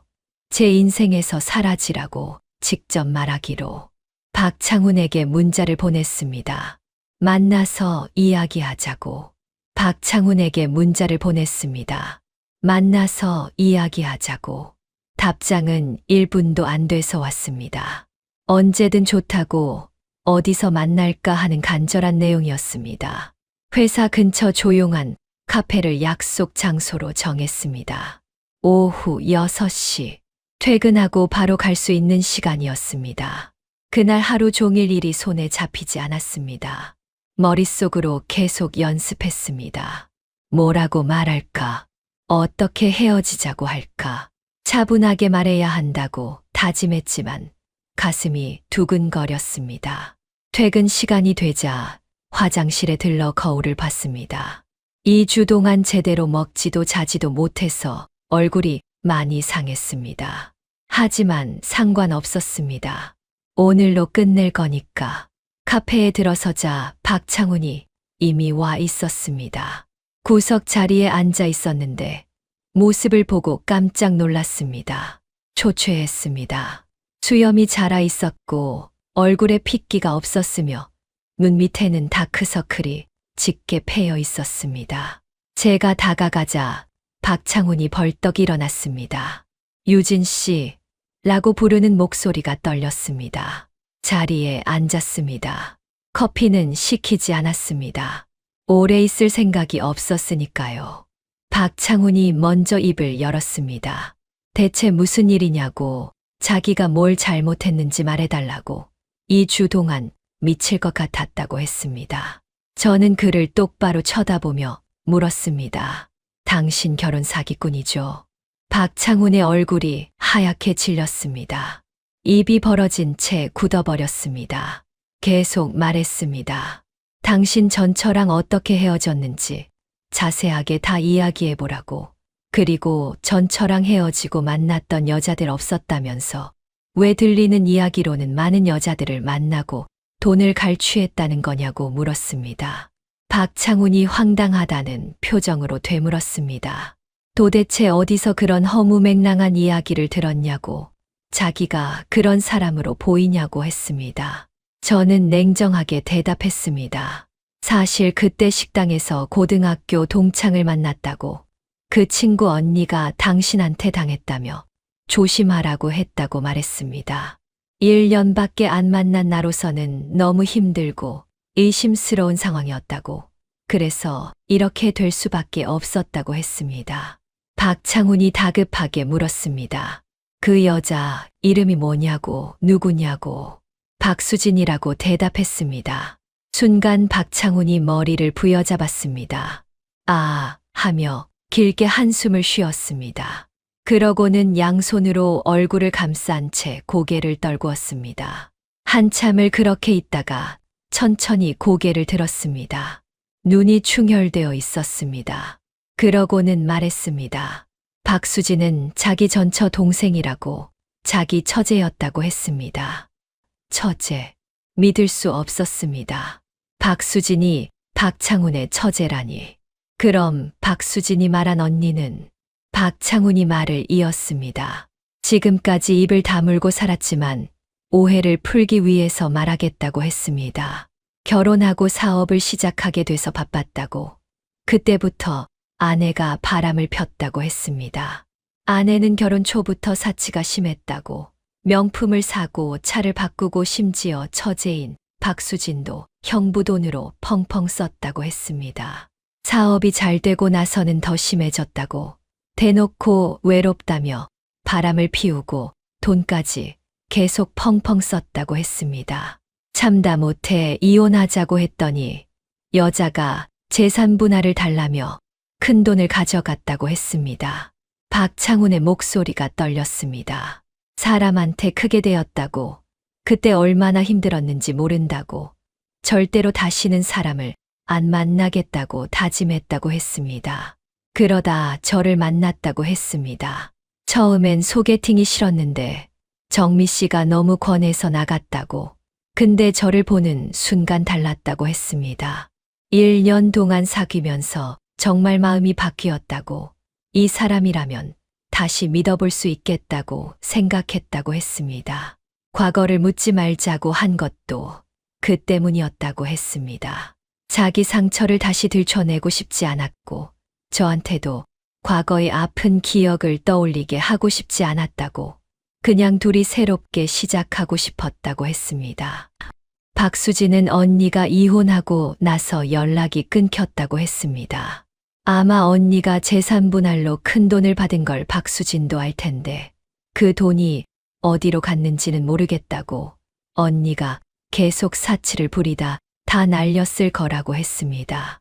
제 인생에서 사라지라고 직접 말하기로. 박창훈에게 문자를 보냈습니다. 만나서 이야기하자고. 박창훈에게 문자를 보냈습니다. 만나서 이야기하자고. 답장은 1분도 안 돼서 왔습니다. 언제든 좋다고, 어디서 만날까 하는 간절한 내용이었습니다. 회사 근처 조용한 카페를 약속 장소로 정했습니다. 오후 6시. 퇴근하고 바로 갈 수 있는 시간이었습니다. 그날 하루 종일 일이 손에 잡히지 않았습니다. 머릿속으로 계속 연습했습니다. 뭐라고 말할까? 어떻게 헤어지자고 할까? 차분하게 말해야 한다고 다짐했지만 가슴이 두근거렸습니다. 퇴근 시간이 되자 화장실에 들러 거울을 봤습니다. 2주 동안 제대로 먹지도 자지도 못해서 얼굴이 많이 상했습니다. 하지만 상관없었습니다. 오늘로 끝낼 거니까. 카페에 들어서자 박창훈이 이미 와 있었습니다. 구석 자리에 앉아 있었는데 모습을 보고 깜짝 놀랐습니다. 초췌했습니다. 수염이 자라 있었고 얼굴에 핏기가 없었으며 눈 밑에는 다크서클이 짙게 패여 있었습니다. 제가 다가가자 박창훈이 벌떡 일어났습니다. 유진 씨, 라고 부르는 목소리가 떨렸습니다. 자리에 앉았습니다. 커피는 시키지 않았습니다. 오래 있을 생각이 없었으니까요. 박창훈이 먼저 입을 열었습니다. 대체 무슨 일이냐고, 자기가 뭘 잘못했는지 말해달라고, 2주 동안 미칠 것 같았다고 했습니다. 저는 그를 똑바로 쳐다보며 물었습니다. 당신 결혼 사기꾼이죠? 박창훈의 얼굴이 하얗게 질렸습니다. 입이 벌어진 채 굳어버렸습니다. 계속 말했습니다. 당신 전처랑 어떻게 헤어졌는지 자세하게 다 이야기해보라고. 그리고 전처랑 헤어지고 만났던 여자들 없었다면서 왜 들리는 이야기로는 많은 여자들을 만나고 돈을 갈취했다는 거냐고 물었습니다. 박창훈이 황당하다는 표정으로 되물었습니다. 도대체 어디서 그런 허무맹랑한 이야기를 들었냐고, 자기가 그런 사람으로 보이냐고 했습니다. 저는 냉정하게 대답했습니다. 사실 그때 식당에서 고등학교 동창을 만났다고, 그 친구 언니가 당신한테 당했다며 조심하라고 했다고 말했습니다. 1년밖에 안 만난 나로서는 너무 힘들고 의심스러운 상황이었다고, 그래서 이렇게 될 수밖에 없었다고 했습니다. 박창훈이 다급하게 물었습니다. 그 여자 이름이 뭐냐고, 누구냐고. 박수진이라고 대답했습니다. 순간 박창훈이 머리를 부여잡았습니다. 아, 하며 길게 한숨을 쉬었습니다. 그러고는 양손으로 얼굴을 감싼 채 고개를 떨구었습니다. 한참을 그렇게 있다가 천천히 고개를 들었습니다. 눈이 충혈되어 있었습니다. 그러고는 말했습니다. 박수진은 자기 전처 동생이라고 자기 처제였다고 했습니다. 처제. 믿을 수 없었습니다. 박수진이 박창훈의 처제라니. 그럼 박수진이 말한 언니는 박창훈이 말을 이었습니다. 지금까지 입을 다물고 살았지만 오해를 풀기 위해서 말하겠다고 했습니다. 결혼하고 사업을 시작하게 돼서 바빴다고. 그때부터 아내가 바람을 폈다고 했습니다. 아내는 결혼 초부터 사치가 심했다고. 명품을 사고 차를 바꾸고 심지어 처제인 박수진도 형부 돈으로 펑펑 썼다고 했습니다. 사업이 잘 되고 나서는 더 심해졌다고. 대놓고 외롭다며 바람을 피우고 돈까지 계속 펑펑 썼다고 했습니다. 참다 못해 이혼하자고 했더니 여자가 재산 분할을 달라며 큰 돈을 가져갔다고 했습니다. 박창훈의 목소리가 떨렸습니다. 사람한테 크게 되었다고, 그때 얼마나 힘들었는지 모른다고, 절대로 다시는 사람을 안 만나겠다고 다짐했다고 했습니다. 그러다 저를 만났다고 했습니다. 처음엔 소개팅이 싫었는데 정미 씨가 너무 권해서 나갔다고. 근데 저를 보는 순간 달랐다고 했습니다. 1년 동안 사귀면서 정말 마음이 바뀌었다고. 이 사람이라면 다시 믿어볼 수 있겠다고 생각했다고 했습니다. 과거를 묻지 말자고 한 것도 그 때문이었다고 했습니다. 자기 상처를 다시 들춰내고 싶지 않았고, 저한테도 과거의 아픈 기억을 떠올리게 하고 싶지 않았다고, 그냥 둘이 새롭게 시작하고 싶었다고 했습니다. 박수진은 언니가 이혼하고 나서 연락이 끊겼다고 했습니다. 아마 언니가 재산 분할로 큰 돈을 받은 걸 박수진도 알 텐데 그 돈이 어디로 갔는지는 모르겠다고, 언니가 계속 사치를 부리다 다 날렸을 거라고 했습니다.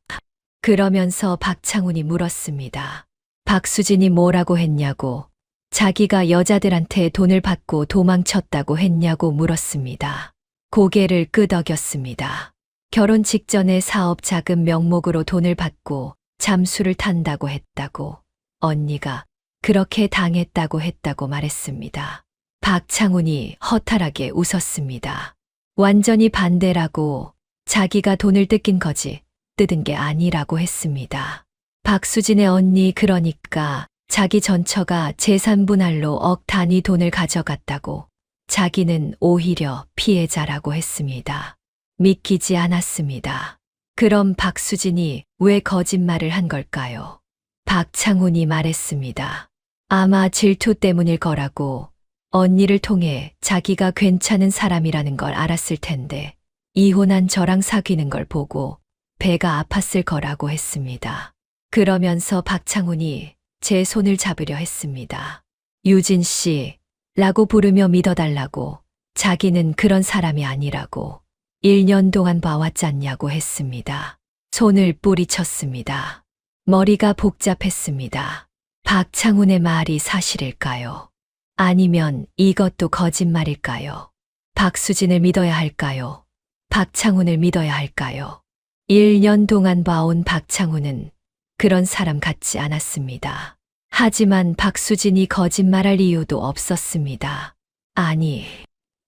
그러면서 박창훈이 물었습니다. 박수진이 뭐라고 했냐고, 자기가 여자들한테 돈을 받고 도망쳤다고 했냐고 물었습니다. 고개를 끄덕였습니다. 결혼 직전에 사업 자금 명목으로 돈을 받고 잠수를 탄다고 했다고, 언니가 그렇게 당했다고 했다고 말했습니다. 박창훈이 허탈하게 웃었습니다. 완전히 반대라고, 자기가 돈을 뜯긴 거지 뜯은 게 아니라고 했습니다. 박수진의 언니, 그러니까 자기 전처가 재산 분할로 억 단위 돈을 가져갔다고, 자기는 오히려 피해자라고 했습니다. 믿기지 않았습니다. 그럼 박수진이 왜 거짓말을 한 걸까요? 박창훈이 말했습니다. 아마 질투 때문일 거라고. 언니를 통해 자기가 괜찮은 사람이라는 걸 알았을 텐데 이혼한 저랑 사귀는 걸 보고 배가 아팠을 거라고 했습니다. 그러면서 박창훈이 제 손을 잡으려 했습니다. 유진 씨 라고 부르며 믿어달라고, 자기는 그런 사람이 아니라고 1년 동안 봐왔잖냐고 했습니다. 손을 뿌리쳤습니다. 머리가 복잡했습니다. 박창훈의 말이 사실일까요? 아니면 이것도 거짓말일까요? 박수진을 믿어야 할까요? 박창훈을 믿어야 할까요? 1년 동안 봐온 박창훈은 그런 사람 같지 않았습니다. 하지만 박수진이 거짓말할 이유도 없었습니다. 아니,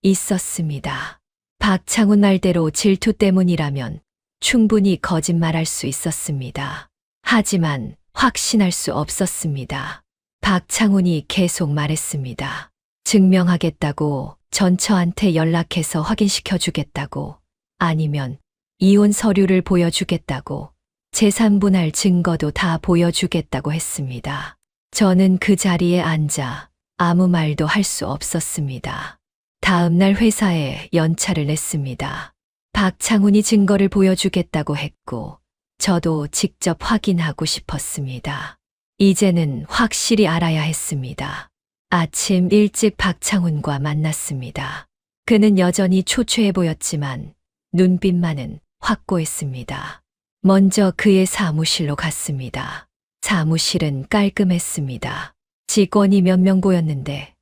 있었습니다. 박창훈 말대로 질투 때문이라면 충분히 거짓말할 수 있었습니다. 하지만 확신할 수 없었습니다. 박창훈이 계속 말했습니다. 증명하겠다고, 전처한테 연락해서 확인시켜 주겠다고, 아니면 이혼 서류를 보여주겠다고, 재산 분할 증거도 다 보여주겠다고 했습니다. 저는 그 자리에 앉아 아무 말도 할 수 없었습니다. 다음 날 회사에 연차를 냈습니다. 박창훈이 증거를 보여주겠다고 했고, 저도 직접 확인하고 싶었습니다. 이제는 확실히 알아야 했습니다. 아침 일찍 박창훈과 만났습니다. 그는 여전히 초췌해 보였지만 눈빛만은 확고했습니다. 먼저 그의 사무실로 갔습니다. 사무실은 깔끔했습니다. 직원이 몇 명 보였는데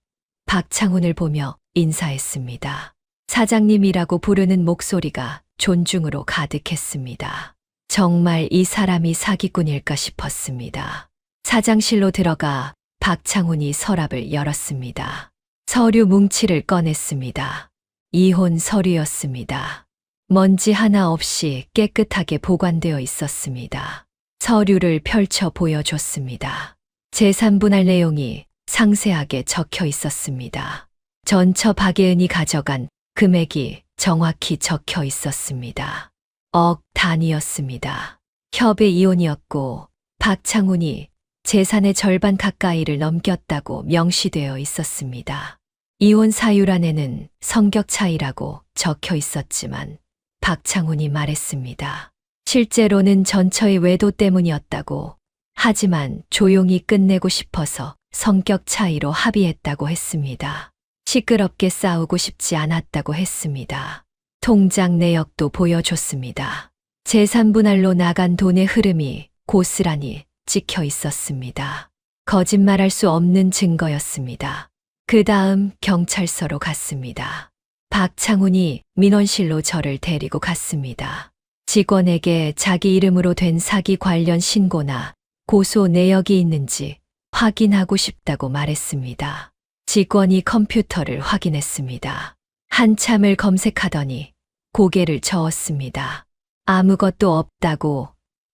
박창훈을 보며 인사했습니다. 사장님이라고 부르는 목소리가 존중으로 가득했습니다. 정말 이 사람이 사기꾼일까 싶었습니다. 사장실로 들어가 박창훈이 서랍을 열었습니다. 서류 뭉치를 꺼냈습니다. 이혼 서류였습니다. 먼지 하나 없이 깨끗하게 보관되어 있었습니다. 서류를 펼쳐 보여줬습니다. 재산분할 내용이 상세하게 적혀 있었습니다. 전처 박예은이 가져간 금액이 정확히 적혀 있었습니다. 억 단위였습니다. 협의 이혼이었고 박창훈이 재산의 절반 가까이를 넘겼다고 명시되어 있었습니다. 이혼 사유란에는 성격 차이라고 적혀 있었지만 박창훈이 말했습니다. 실제로는 전처의 외도 때문이었다고, 하지만 조용히 끝내고 싶어서 성격 차이로 합의했다고 했습니다. 시끄럽게 싸우고 싶지 않았다고 했습니다. 통장 내역도 보여줬습니다. 재산분할로 나간 돈의 흐름이 고스란히 찍혀 있었습니다. 거짓말할 수 없는 증거였습니다. 그 다음 경찰서로 갔습니다. 박창훈이 민원실로 저를 데리고 갔습니다. 직원에게 자기 이름으로 된 사기 관련 신고나 고소 내역이 있는지 확인하고 싶다고 말했습니다. 직원이 컴퓨터를 확인했습니다. 한참을 검색하더니 고개를 저었습니다. 아무것도 없다고,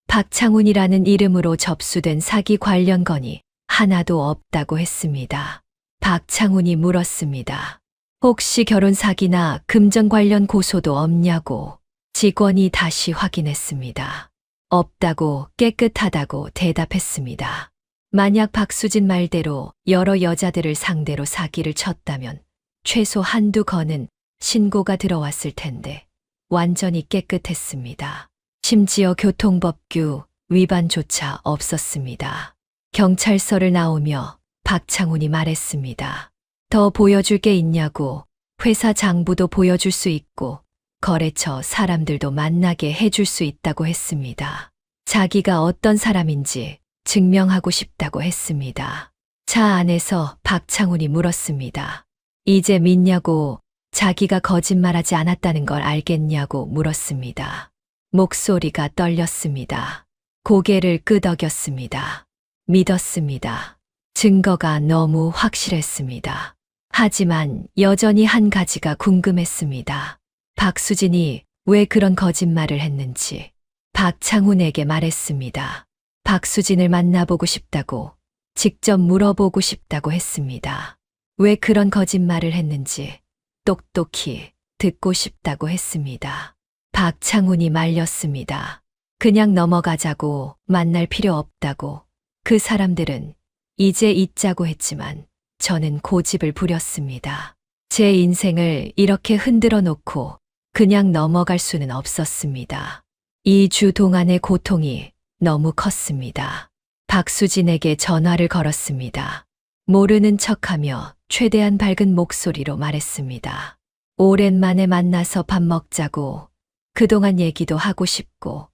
박창훈이라는 이름으로 접수된 사기 관련 건이 하나도 없다고 했습니다. 박창훈이 물었습니다. 혹시 결혼 사기나 금전 관련 고소도 없냐고. 직원이 다시 확인했습니다. 없다고, 깨끗하다고 대답했습니다. 만약 박수진 말대로 여러 여자들을 상대로 사기를 쳤다면 최소 한두 건은 신고가 들어왔을 텐데 완전히 깨끗했습니다. 심지어 교통법규 위반조차 없었습니다. 경찰서를 나오며 박창훈이 말했습니다. 더 보여줄 게 있냐고. 회사 장부도 보여줄 수 있고 거래처 사람들도 만나게 해줄 수 있다고 했습니다. 자기가 어떤 사람인지 증명하고 싶다고 했습니다. 차 안에서 박창훈이 물었습니다. 이제 믿냐고. 자기가 거짓말하지 않았다는 걸 알겠냐고 물었습니다. 목소리가 떨렸습니다. 고개를 끄덕였습니다. 믿었습니다. 증거가 너무 확실했습니다. 하지만 여전히 한 가지가 궁금했습니다. 박수진이 왜 그런 거짓말을 했는지 박창훈에게 말했습니다. 박수진을 만나보고 싶다고, 직접 물어보고 싶다고 했습니다. 왜 그런 거짓말을 했는지 똑똑히 듣고 싶다고 했습니다. 박창훈이 말렸습니다. 그냥 넘어가자고, 만날 필요 없다고. 그 사람들은 이제 잊자고 했지만 저는 고집을 부렸습니다. 제 인생을 이렇게 흔들어 놓고 그냥 넘어갈 수는 없었습니다. 2주 동안의 고통이 너무 컸습니다. 박수진에게 전화를 걸었습니다. 모르는 척하며 최대한 밝은 목소리로 말했습니다. 오랜만에 만나서 밥 먹자고, 그동안 얘기도 하고 싶고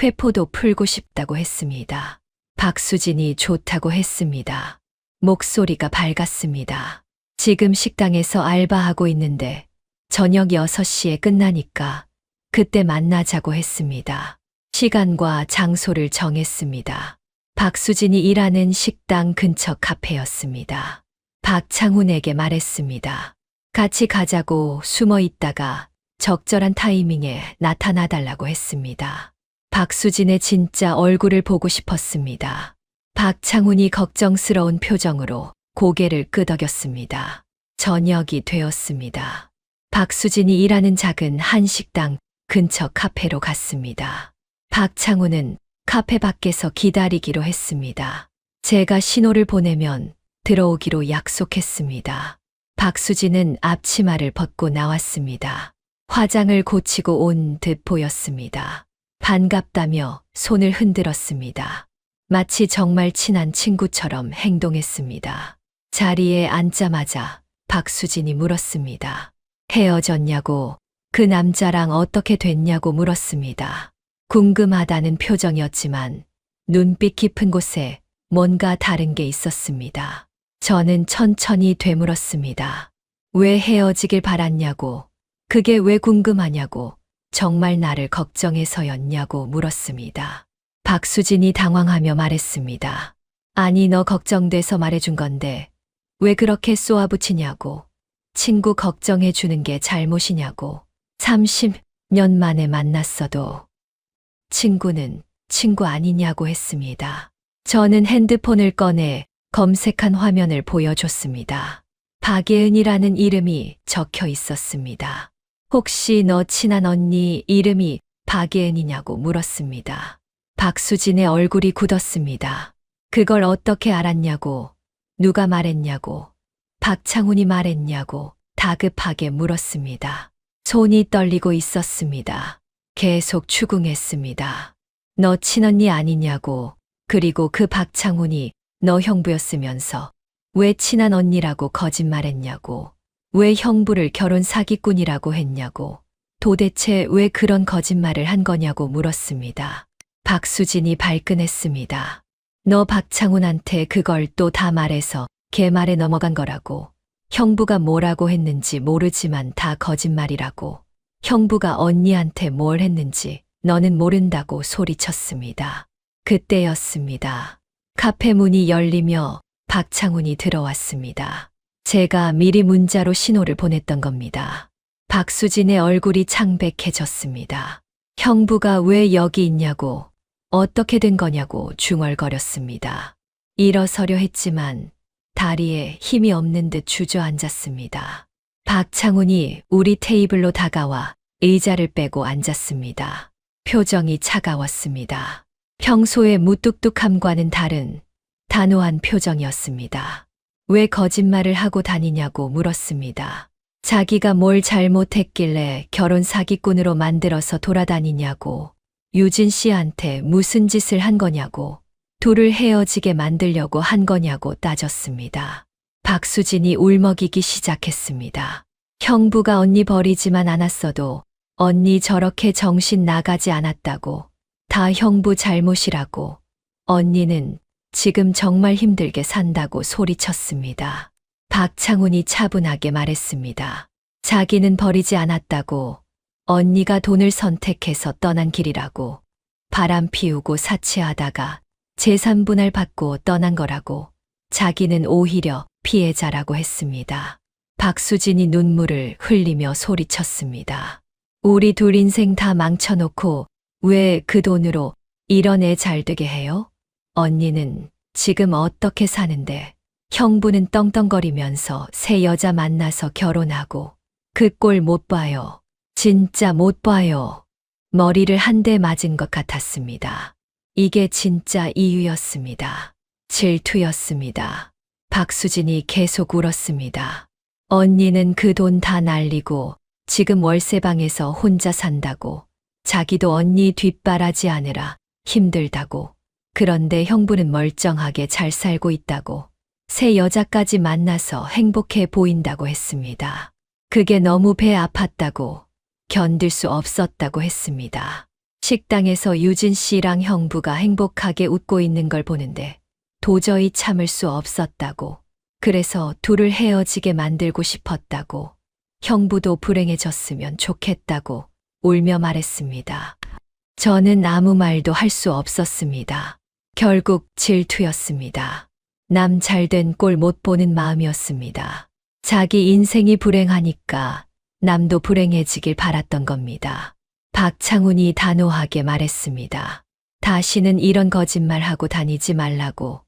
회포도 풀고 싶다고 했습니다. 박수진이 좋다고 했습니다. 목소리가 밝았습니다. 지금 식당에서 알바하고 있는데 저녁 6시에 끝나니까 그때 만나자고 했습니다. 시간과 장소를 정했습니다. 박수진이 일하는 식당 근처 카페였습니다. 박창훈에게 말했습니다. 같이 가자고. 숨어 있다가 적절한 타이밍에 나타나달라고 했습니다. 박수진의 진짜 얼굴을 보고 싶었습니다. 박창훈이 걱정스러운 표정으로 고개를 끄덕였습니다. 저녁이 되었습니다. 박수진이 일하는 작은 한식당 근처 카페로 갔습니다. 박창훈은 카페 밖에서 기다리기로 했습니다. 제가 신호를 보내면 들어오기로 약속했습니다. 박수진은 앞치마를 벗고 나왔습니다. 화장을 고치고 온 듯 보였습니다. 반갑다며 손을 흔들었습니다. 마치 정말 친한 친구처럼 행동했습니다. 자리에 앉자마자 박수진이 물었습니다. 헤어졌냐고. 그 남자랑 어떻게 됐냐고 물었습니다. 궁금하다는 표정이었지만 눈빛 깊은 곳에 뭔가 다른 게 있었습니다. 저는 천천히 되물었습니다. 왜 헤어지길 바랐냐고, 그게 왜 궁금하냐고, 정말 나를 걱정해서였냐고 물었습니다. 박수진이 당황하며 말했습니다. 아니, 너 걱정돼서 말해준 건데 왜 그렇게 쏘아붙이냐고. 친구 걱정해 주는 게 잘못이냐고. 30년 만에 만났어도 친구는 친구 아니냐고 했습니다. 저는 핸드폰을 꺼내 검색한 화면을 보여줬습니다. 박예은이라는 이름이 적혀 있었습니다. 혹시 너 친한 언니 이름이 박예은이냐고 물었습니다. 박수진의 얼굴이 굳었습니다. 그걸 어떻게 알았냐고, 누가 말했냐고, 박창훈이 말했냐고 다급하게 물었습니다. 손이 떨리고 있었습니다. 계속 추궁했습니다. 너 친언니 아니냐고, 그리고 그 박창훈이 너 형부였으면서 왜 친한 언니라고 거짓말했냐고, 왜 형부를 결혼 사기꾼이라고 했냐고, 도대체 왜 그런 거짓말을 한 거냐고 물었습니다. 박수진이 발끈했습니다. 너 박창훈한테 그걸 또 다 말해서 걔 말에 넘어간 거라고. 형부가 뭐라고 했는지 모르지만 다 거짓말이라고. 형부가 언니한테 뭘 했는지 너는 모른다고 소리쳤습니다. 그때였습니다. 카페 문이 열리며 박창훈이 들어왔습니다. 제가 미리 문자로 신호를 보냈던 겁니다. 박수진의 얼굴이 창백해졌습니다. 형부가 왜 여기 있냐고, 어떻게 된 거냐고 중얼거렸습니다. 일어서려 했지만 다리에 힘이 없는 듯 주저앉았습니다. 박창훈이 우리 테이블로 다가와 의자를 빼고 앉았습니다. 표정이 차가웠습니다. 평소의 무뚝뚝함과는 다른 단호한 표정이었습니다. 왜 거짓말을 하고 다니냐고 물었습니다. 자기가 뭘 잘못했길래 결혼 사기꾼으로 만들어서 돌아다니냐고, 유진 씨한테 무슨 짓을 한 거냐고, 둘을 헤어지게 만들려고 한 거냐고 따졌습니다. 박수진이 울먹이기 시작했습니다. 형부가 언니 버리지만 않았어도 언니 저렇게 정신 나가지 않았다고, 다 형부 잘못이라고, 언니는 지금 정말 힘들게 산다고 소리쳤습니다. 박창훈이 차분하게 말했습니다. 자기는 버리지 않았다고, 언니가 돈을 선택해서 떠난 길이라고, 바람 피우고 사치하다가 재산 분할 받고 떠난 거라고, 자기는 오히려 피해자라고 했습니다. 박수진이 눈물을 흘리며 소리쳤습니다. 우리 둘 인생 다 망쳐놓고 왜 그 돈으로 이런 애 잘되게 해요? 언니는 지금 어떻게 사는데, 형부는 떵떵거리면서 새 여자 만나서 결혼하고, 그 꼴 못 봐요. 진짜 못 봐요. 머리를 한 대 맞은 것 같았습니다. 이게 진짜 이유였습니다. 질투였습니다. 박수진이 계속 울었습니다. 언니는 그 돈 다 날리고 지금 월세방에서 혼자 산다고, 자기도 언니 뒷바라지 하느라 힘들다고, 그런데 형부는 멀쩡하게 잘 살고 있다고, 새 여자까지 만나서 행복해 보인다고 했습니다. 그게 너무 배 아팠다고, 견딜 수 없었다고 했습니다. 식당에서 유진 씨랑 형부가 행복하게 웃고 있는 걸 보는데 도저히 참을 수 없었다고, 그래서 둘을 헤어지게 만들고 싶었다고, 형부도 불행해졌으면 좋겠다고 울며 말했습니다. 저는 아무 말도 할 수 없었습니다. 결국 질투였습니다. 남 잘된 꼴 못 보는 마음이었습니다. 자기 인생이 불행하니까 남도 불행해지길 바랐던 겁니다. 박창훈이 단호하게 말했습니다. 다시는 이런 거짓말하고 다니지 말라고,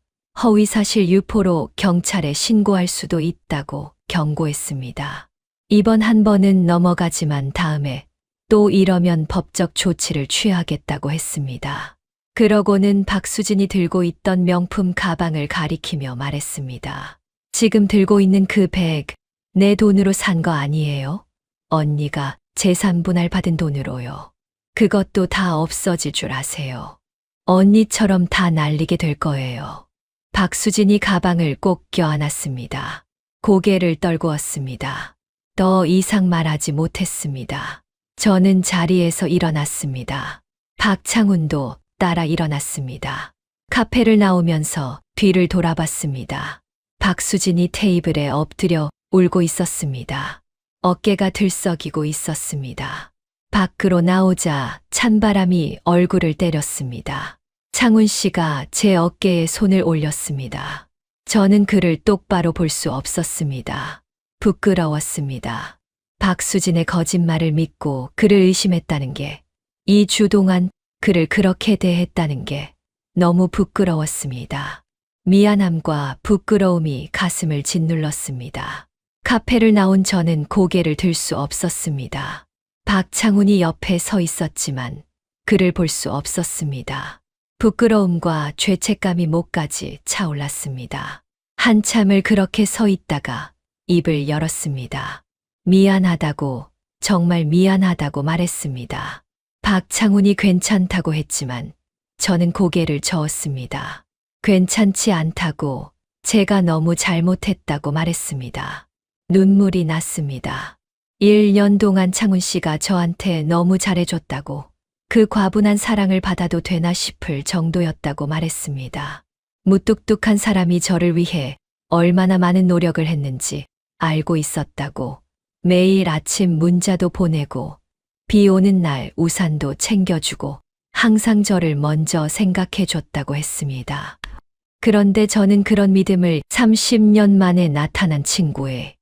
허위사실 유포로 경찰에 신고할 수도 있다고 경고했습니다. 이번 한 번은 넘어가지만 다음에 또 이러면 법적 조치를 취하겠다고 했습니다. 그러고는 박수진이 들고 있던 명품 가방을 가리키며 말했습니다. 지금 들고 있는 그 백, 내 돈으로 산 거 아니에요? 언니가 재산 분할 받은 돈으로요. 그것도 다 없어질 줄 아세요. 언니처럼 다 날리게 될 거예요. 박수진이 가방을 꼭 껴안았습니다. 고개를 떨구었습니다. 더 이상 말하지 못했습니다. 저는 자리에서 일어났습니다. 박창훈도 따라 일어났습니다. 카페를 나오면서 뒤를 돌아봤습니다. 박수진이 테이블에 엎드려 울고 있었습니다. 어깨가 들썩이고 있었습니다. 밖으로 나오자 찬바람이 얼굴을 때렸습니다. 창훈 씨가 제 어깨에 손을 올렸습니다. 저는 그를 똑바로 볼 수 없었습니다. 부끄러웠습니다. 박수진의 거짓말을 믿고 그를 의심했다는 게, 2주 동안 그를 그렇게 대했다는 게 너무 부끄러웠습니다. 미안함과 부끄러움이 가슴을 짓눌렀습니다. 카페를 나온 저는 고개를 들 수 없었습니다. 박창훈이 옆에 서 있었지만 그를 볼 수 없었습니다. 부끄러움과 죄책감이 목까지 차올랐습니다. 한참을 그렇게 서 있다가 입을 열었습니다. 미안하다고, 정말 미안하다고 말했습니다. 박창훈이 괜찮다고 했지만 저는 고개를 저었습니다. 괜찮지 않다고, 제가 너무 잘못했다고 말했습니다. 눈물이 났습니다. 1년 동안 창훈 씨가 저한테 너무 잘해줬다고, 그 과분한 사랑을 받아도 되나 싶을 정도였다고 말했습니다. 무뚝뚝한 사람이 저를 위해 얼마나 많은 노력을 했는지 알고 있었다고, 매일 아침 문자도 보내고 비 오는 날 우산도 챙겨주고 항상 저를 먼저 생각해줬다고 했습니다. 그런데 저는 그런 믿음을 30년 만에 나타난 친구의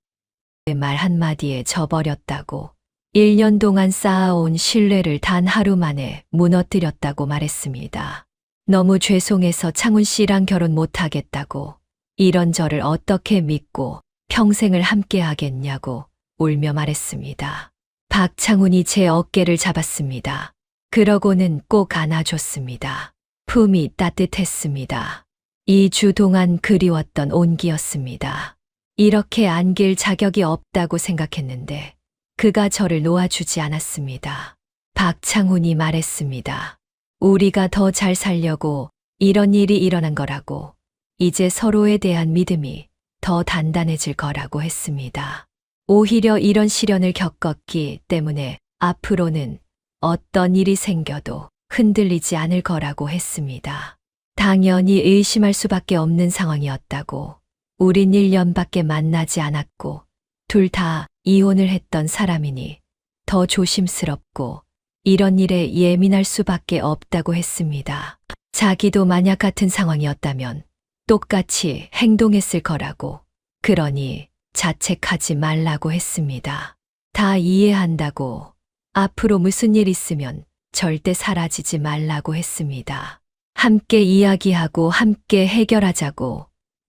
말 한마디에 저버렸다고, 1년 동안 쌓아온 신뢰를 단 하루 만에 무너뜨렸다고 말했습니다. 너무 죄송해서 창훈 씨랑 결혼 못하겠다고, 이런 저를 어떻게 믿고 평생을 함께 하겠냐고 울며 말했습니다. 박창훈이 제 어깨를 잡았습니다. 그러고는 꼭 안아줬습니다. 품이 따뜻했습니다. 2주 동안 그리웠던 온기였습니다. 이렇게 안길 자격이 없다고 생각했는데 그가 저를 놓아주지 않았습니다. 박창훈이 말했습니다. 우리가 더 잘 살려고 이런 일이 일어난 거라고, 이제 서로에 대한 믿음이 더 단단해질 거라고 했습니다. 오히려 이런 시련을 겪었기 때문에 앞으로는 어떤 일이 생겨도 흔들리지 않을 거라고 했습니다. 당연히 의심할 수밖에 없는 상황이었다고, 우린 1년밖에 만나지 않았고 둘 다 이혼을 했던 사람이니 더 조심스럽고 이런 일에 예민할 수밖에 없다고 했습니다. 자기도 만약 같은 상황이었다면 똑같이 행동했을 거라고, 그러니 자책하지 말라고 했습니다. 다 이해한다고, 앞으로 무슨 일 있으면 절대 사라지지 말라고 했습니다. 함께 이야기하고 함께 해결하자고,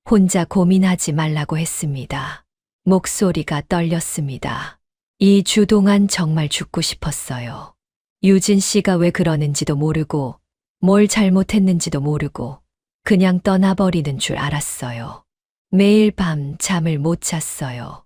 혼자 고민하지 말라고 했습니다. 목소리가 떨렸습니다. 2주 동안 정말 죽고 싶었어요. 유진 씨가 왜 그러는지도 모르고 뭘 잘못했는지도 모르고 그냥 떠나버리는 줄 알았어요. 매일 밤 잠을 못 잤어요.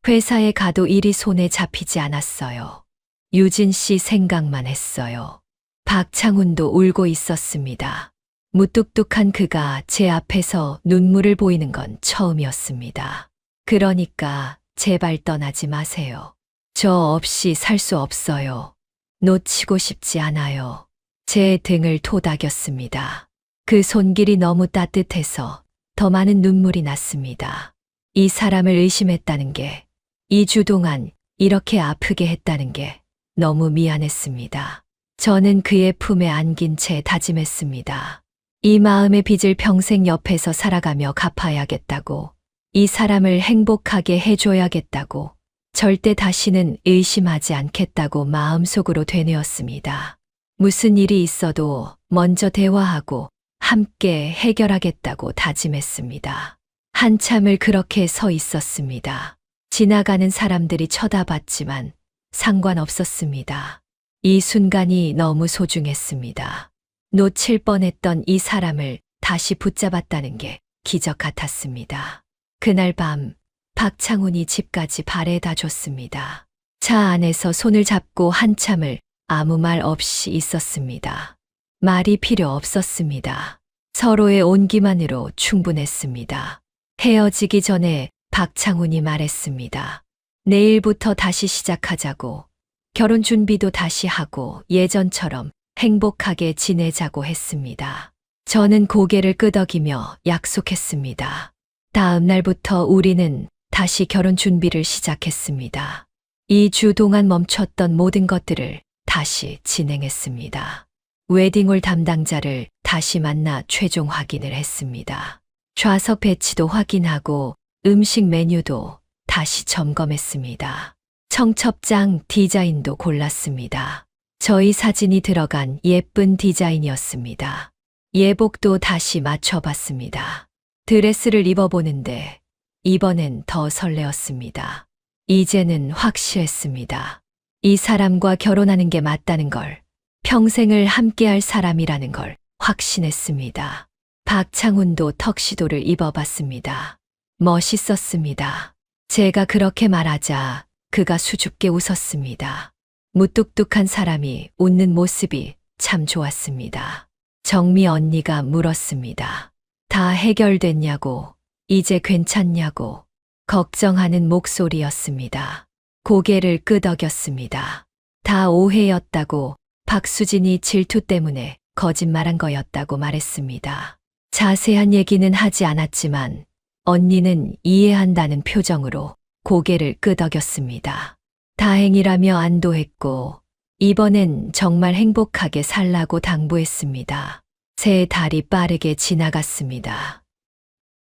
회사에 가도 일이 손에 잡히지 않았어요. 유진 씨 생각만 했어요. 박창훈도 울고 있었습니다. 무뚝뚝한 그가 제 앞에서 눈물을 보이는 건 처음이었습니다. 그러니까 제발 떠나지 마세요. 저 없이 살 수 없어요. 놓치고 싶지 않아요. 제 등을 토닥였습니다. 그 손길이 너무 따뜻해서 더 많은 눈물이 났습니다. 이 사람을 의심했다는 게, 2주 동안 이렇게 아프게 했다는 게 너무 미안했습니다. 저는 그의 품에 안긴 채 다짐했습니다. 이 마음의 빚을 평생 옆에서 살아가며 갚아야겠다고, 이 사람을 행복하게 해줘야겠다고, 절대 다시는 의심하지 않겠다고 마음속으로 되뇌었습니다. 무슨 일이 있어도 먼저 대화하고 함께 해결하겠다고 다짐했습니다. 한참을 그렇게 서 있었습니다. 지나가는 사람들이 쳐다봤지만 상관없었습니다. 이 순간이 너무 소중했습니다. 놓칠 뻔했던 이 사람을 다시 붙잡았다는 게 기적 같았습니다. 그날 밤 박창훈이 집까지 바래다 줬습니다. 차 안에서 손을 잡고 한참을 아무 말 없이 있었습니다. 말이 필요 없었습니다. 서로의 온기만으로 충분했습니다. 헤어지기 전에 박창훈이 말했습니다. 내일부터 다시 시작하자고, 결혼 준비도 다시 하고 예전처럼 행복하게 지내자고 했습니다. 저는 고개를 끄덕이며 약속했습니다. 다음 날부터 우리는 다시 결혼 준비를 시작했습니다. 2주 동안 멈췄던 모든 것들을 다시 진행했습니다. 웨딩홀 담당자를 다시 만나 최종 확인을 했습니다. 좌석 배치도 확인하고 음식 메뉴도 다시 점검했습니다. 청첩장 디자인도 골랐습니다. 저희 사진이 들어간 예쁜 디자인이었습니다. 예복도 다시 맞춰봤습니다. 드레스를 입어보는데 이번엔 더 설레었습니다. 이제는 확실했습니다. 이 사람과 결혼하는 게 맞다는 걸, 평생을 함께할 사람이라는 걸 확신했습니다. 박창훈도 턱시도를 입어봤습니다. 멋있었습니다. 제가 그렇게 말하자 그가 수줍게 웃었습니다. 무뚝뚝한 사람이 웃는 모습이 참 좋았습니다. 정미 언니가 물었습니다. 다 해결됐냐고, 이제 괜찮냐고, 걱정하는 목소리였습니다. 고개를 끄덕였습니다. 다 오해였다고, 박수진이 질투 때문에 거짓말한 거였다고 말했습니다. 자세한 얘기는 하지 않았지만 언니는 이해한다는 표정으로 고개를 끄덕였습니다. 다행이라며 안도했고 이번엔 정말 행복하게 살라고 당부했습니다. 세 달이 빠르게 지나갔습니다.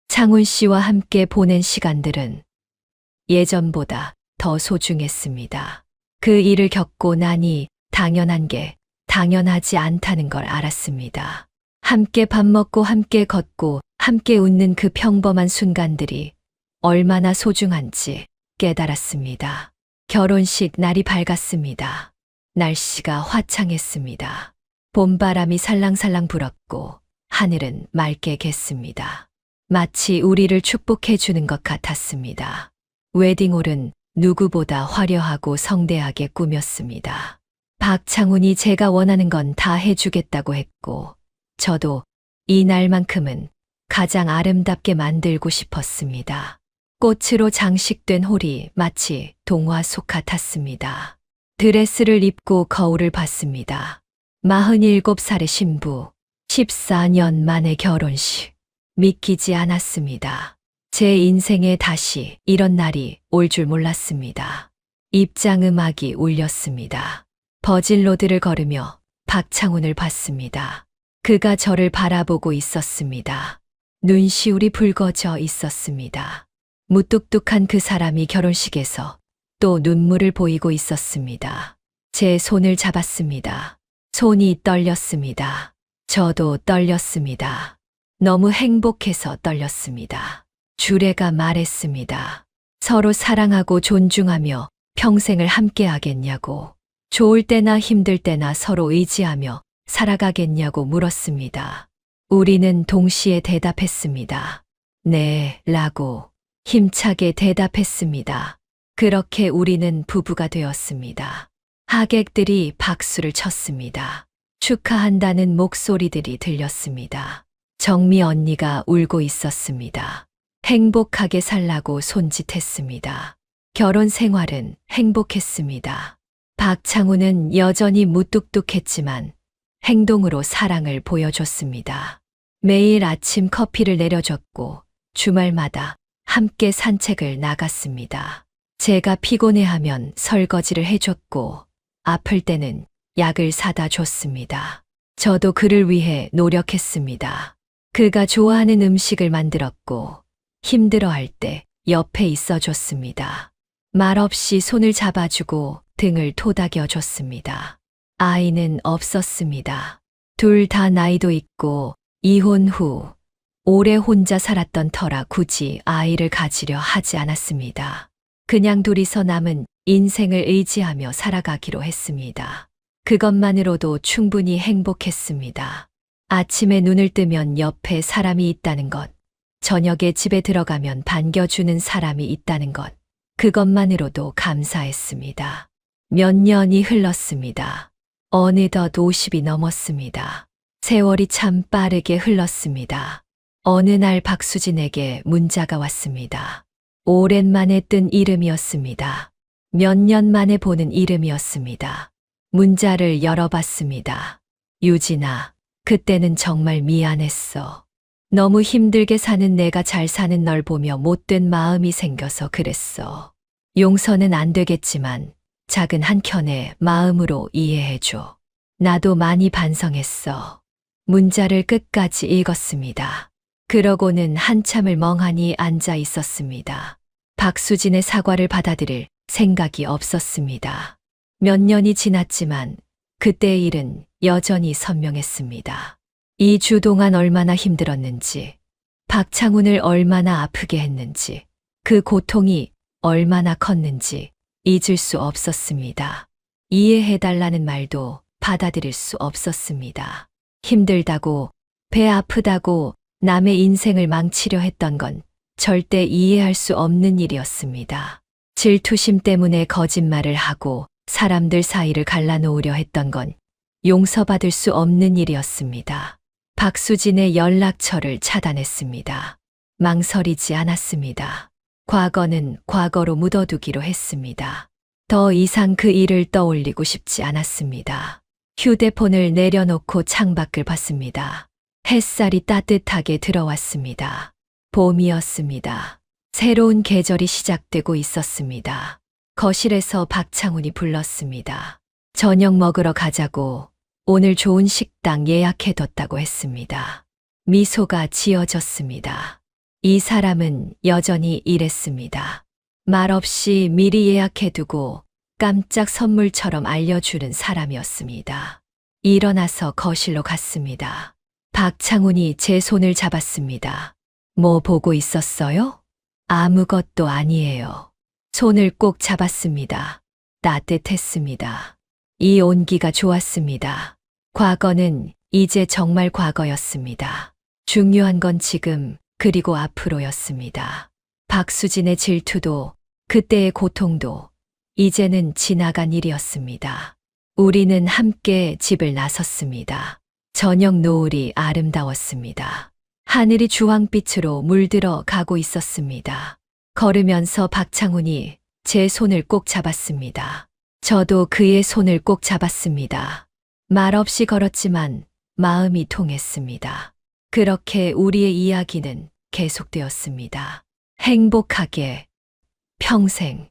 창훈 씨와 함께 보낸 시간들은 예전보다 더 소중했습니다. 그 일을 겪고 나니 당연한 게 당연하지 않다는 걸 알았습니다. 함께 밥 먹고 함께 걷고 함께 웃는 그 평범한 순간들이 얼마나 소중한지 깨달았습니다. 결혼식 날이 밝았습니다. 날씨가 화창했습니다. 봄바람이 살랑살랑 불었고 하늘은 맑게 갰습니다. 마치 우리를 축복해 주는 것 같았습니다. 웨딩홀은 누구보다 화려하고 성대하게 꾸몄습니다. 박창훈이 제가 원하는 건 다 해주겠다고 했고 저도 이 날만큼은 가장 아름답게 만들고 싶었습니다. 꽃으로 장식된 홀이 마치 동화 속 같았습니다. 드레스를 입고 거울을 봤습니다. 47살의 신부, 14년 만의 결혼식. 믿기지 않았습니다. 제 인생에 다시 이런 날이 올 줄 몰랐습니다. 입장음악이 울렸습니다. 버진로드를 걸으며 박창훈을 봤습니다. 그가 저를 바라보고 있었습니다. 눈시울이 붉어져 있었습니다. 무뚝뚝한 그 사람이 결혼식에서 또 눈물을 보이고 있었습니다. 제 손을 잡았습니다. 손이 떨렸습니다. 저도 떨렸습니다. 너무 행복해서 떨렸습니다. 주례가 말했습니다. 서로 사랑하고 존중하며 평생을 함께 하겠냐고, 좋을 때나 힘들 때나 서로 의지하며 살아가겠냐고 물었습니다. 우리는 동시에 대답했습니다. 네, 라고 힘차게 대답했습니다. 그렇게 우리는 부부가 되었습니다. 하객들이 박수를 쳤습니다. 축하한다는 목소리들이 들렸습니다. 정미 언니가 울고 있었습니다. 행복하게 살라고 손짓했습니다. 결혼 생활은 행복했습니다. 박창훈은 여전히 무뚝뚝했지만 행동으로 사랑을 보여줬습니다. 매일 아침 커피를 내려줬고 주말마다 함께 산책을 나갔습니다. 제가 피곤해하면 설거지를 해줬고 아플 때는 약을 사다 줬습니다. 저도 그를 위해 노력했습니다. 그가 좋아하는 음식을 만들었고 힘들어할 때 옆에 있어줬습니다. 말없이 손을 잡아주고 등을 토닥여줬습니다. 아이는 없었습니다. 둘 다 나이도 있고 이혼 후 오래 혼자 살았던 터라 굳이 아이를 가지려 하지 않았습니다. 그냥 둘이서 남은 인생을 의지하며 살아가기로 했습니다. 그것만으로도 충분히 행복했습니다. 아침에 눈을 뜨면 옆에 사람이 있다는 것, 저녁에 집에 들어가면 반겨주는 사람이 있다는 것, 그것만으로도 감사했습니다. 몇 년이 흘렀습니다. 어느덧 50이 넘었습니다. 세월이 참 빠르게 흘렀습니다. 어느 날 박수진에게 문자가 왔습니다. 오랜만에 뜬 이름이었습니다. 몇 년 만에 보는 이름이었습니다. 문자를 열어봤습니다. 유진아, 그때는 정말 미안했어. 너무 힘들게 사는 내가 잘 사는 널 보며 못된 마음이 생겨서 그랬어. 용서는 안 되겠지만 작은 한켠의 마음으로 이해해줘. 나도 많이 반성했어. 문자를 끝까지 읽었습니다. 그러고는 한참을 멍하니 앉아 있었습니다. 박수진의 사과를 받아들일 생각이 없었습니다. 몇 년이 지났지만 그때의 일은 여전히 선명했습니다. 2주 동안 얼마나 힘들었는지, 박창훈을 얼마나 아프게 했는지, 그 고통이 얼마나 컸는지 잊을 수 없었습니다. 이해해달라는 말도 받아들일 수 없었습니다. 힘들다고, 배 아프다고 남의 인생을 망치려 했던 건 절대 이해할 수 없는 일이었습니다. 질투심 때문에 거짓말을 하고 사람들 사이를 갈라놓으려 했던 건 용서받을 수 없는 일이었습니다. 박수진의 연락처를 차단했습니다. 망설이지 않았습니다. 과거는 과거로 묻어두기로 했습니다. 더 이상 그 일을 떠올리고 싶지 않았습니다. 휴대폰을 내려놓고 창밖을 봤습니다. 햇살이 따뜻하게 들어왔습니다. 봄이었습니다. 새로운 계절이 시작되고 있었습니다. 거실에서 박창훈이 불렀습니다. 저녁 먹으러 가자고 오늘 좋은 식당 예약해뒀다고 했습니다. 미소가 지어졌습니다. 이 사람은 여전히 이랬습니다. 말없이 미리 예약해두고 깜짝 선물처럼 알려주는 사람이었습니다. 일어나서 거실로 갔습니다. 박창훈이 제 손을 잡았습니다. 뭐 보고 있었어요? 아무것도 아니에요. 손을 꼭 잡았습니다. 따뜻했습니다. 이 온기가 좋았습니다. 과거는 이제 정말 과거였습니다. 중요한 건 지금 그리고 앞으로였습니다. 박수진의 질투도 그때의 고통도 이제는 지나간 일이었습니다. 우리는 함께 집을 나섰습니다. 저녁 노을이 아름다웠습니다. 하늘이 주황빛으로 물들어 가고 있었습니다. 걸으면서 박창훈이 제 손을 꼭 잡았습니다. 저도 그의 손을 꼭 잡았습니다. 말없이 걸었지만 마음이 통했습니다. 그렇게 우리의 이야기는 계속되었습니다. 행복하게, 평생.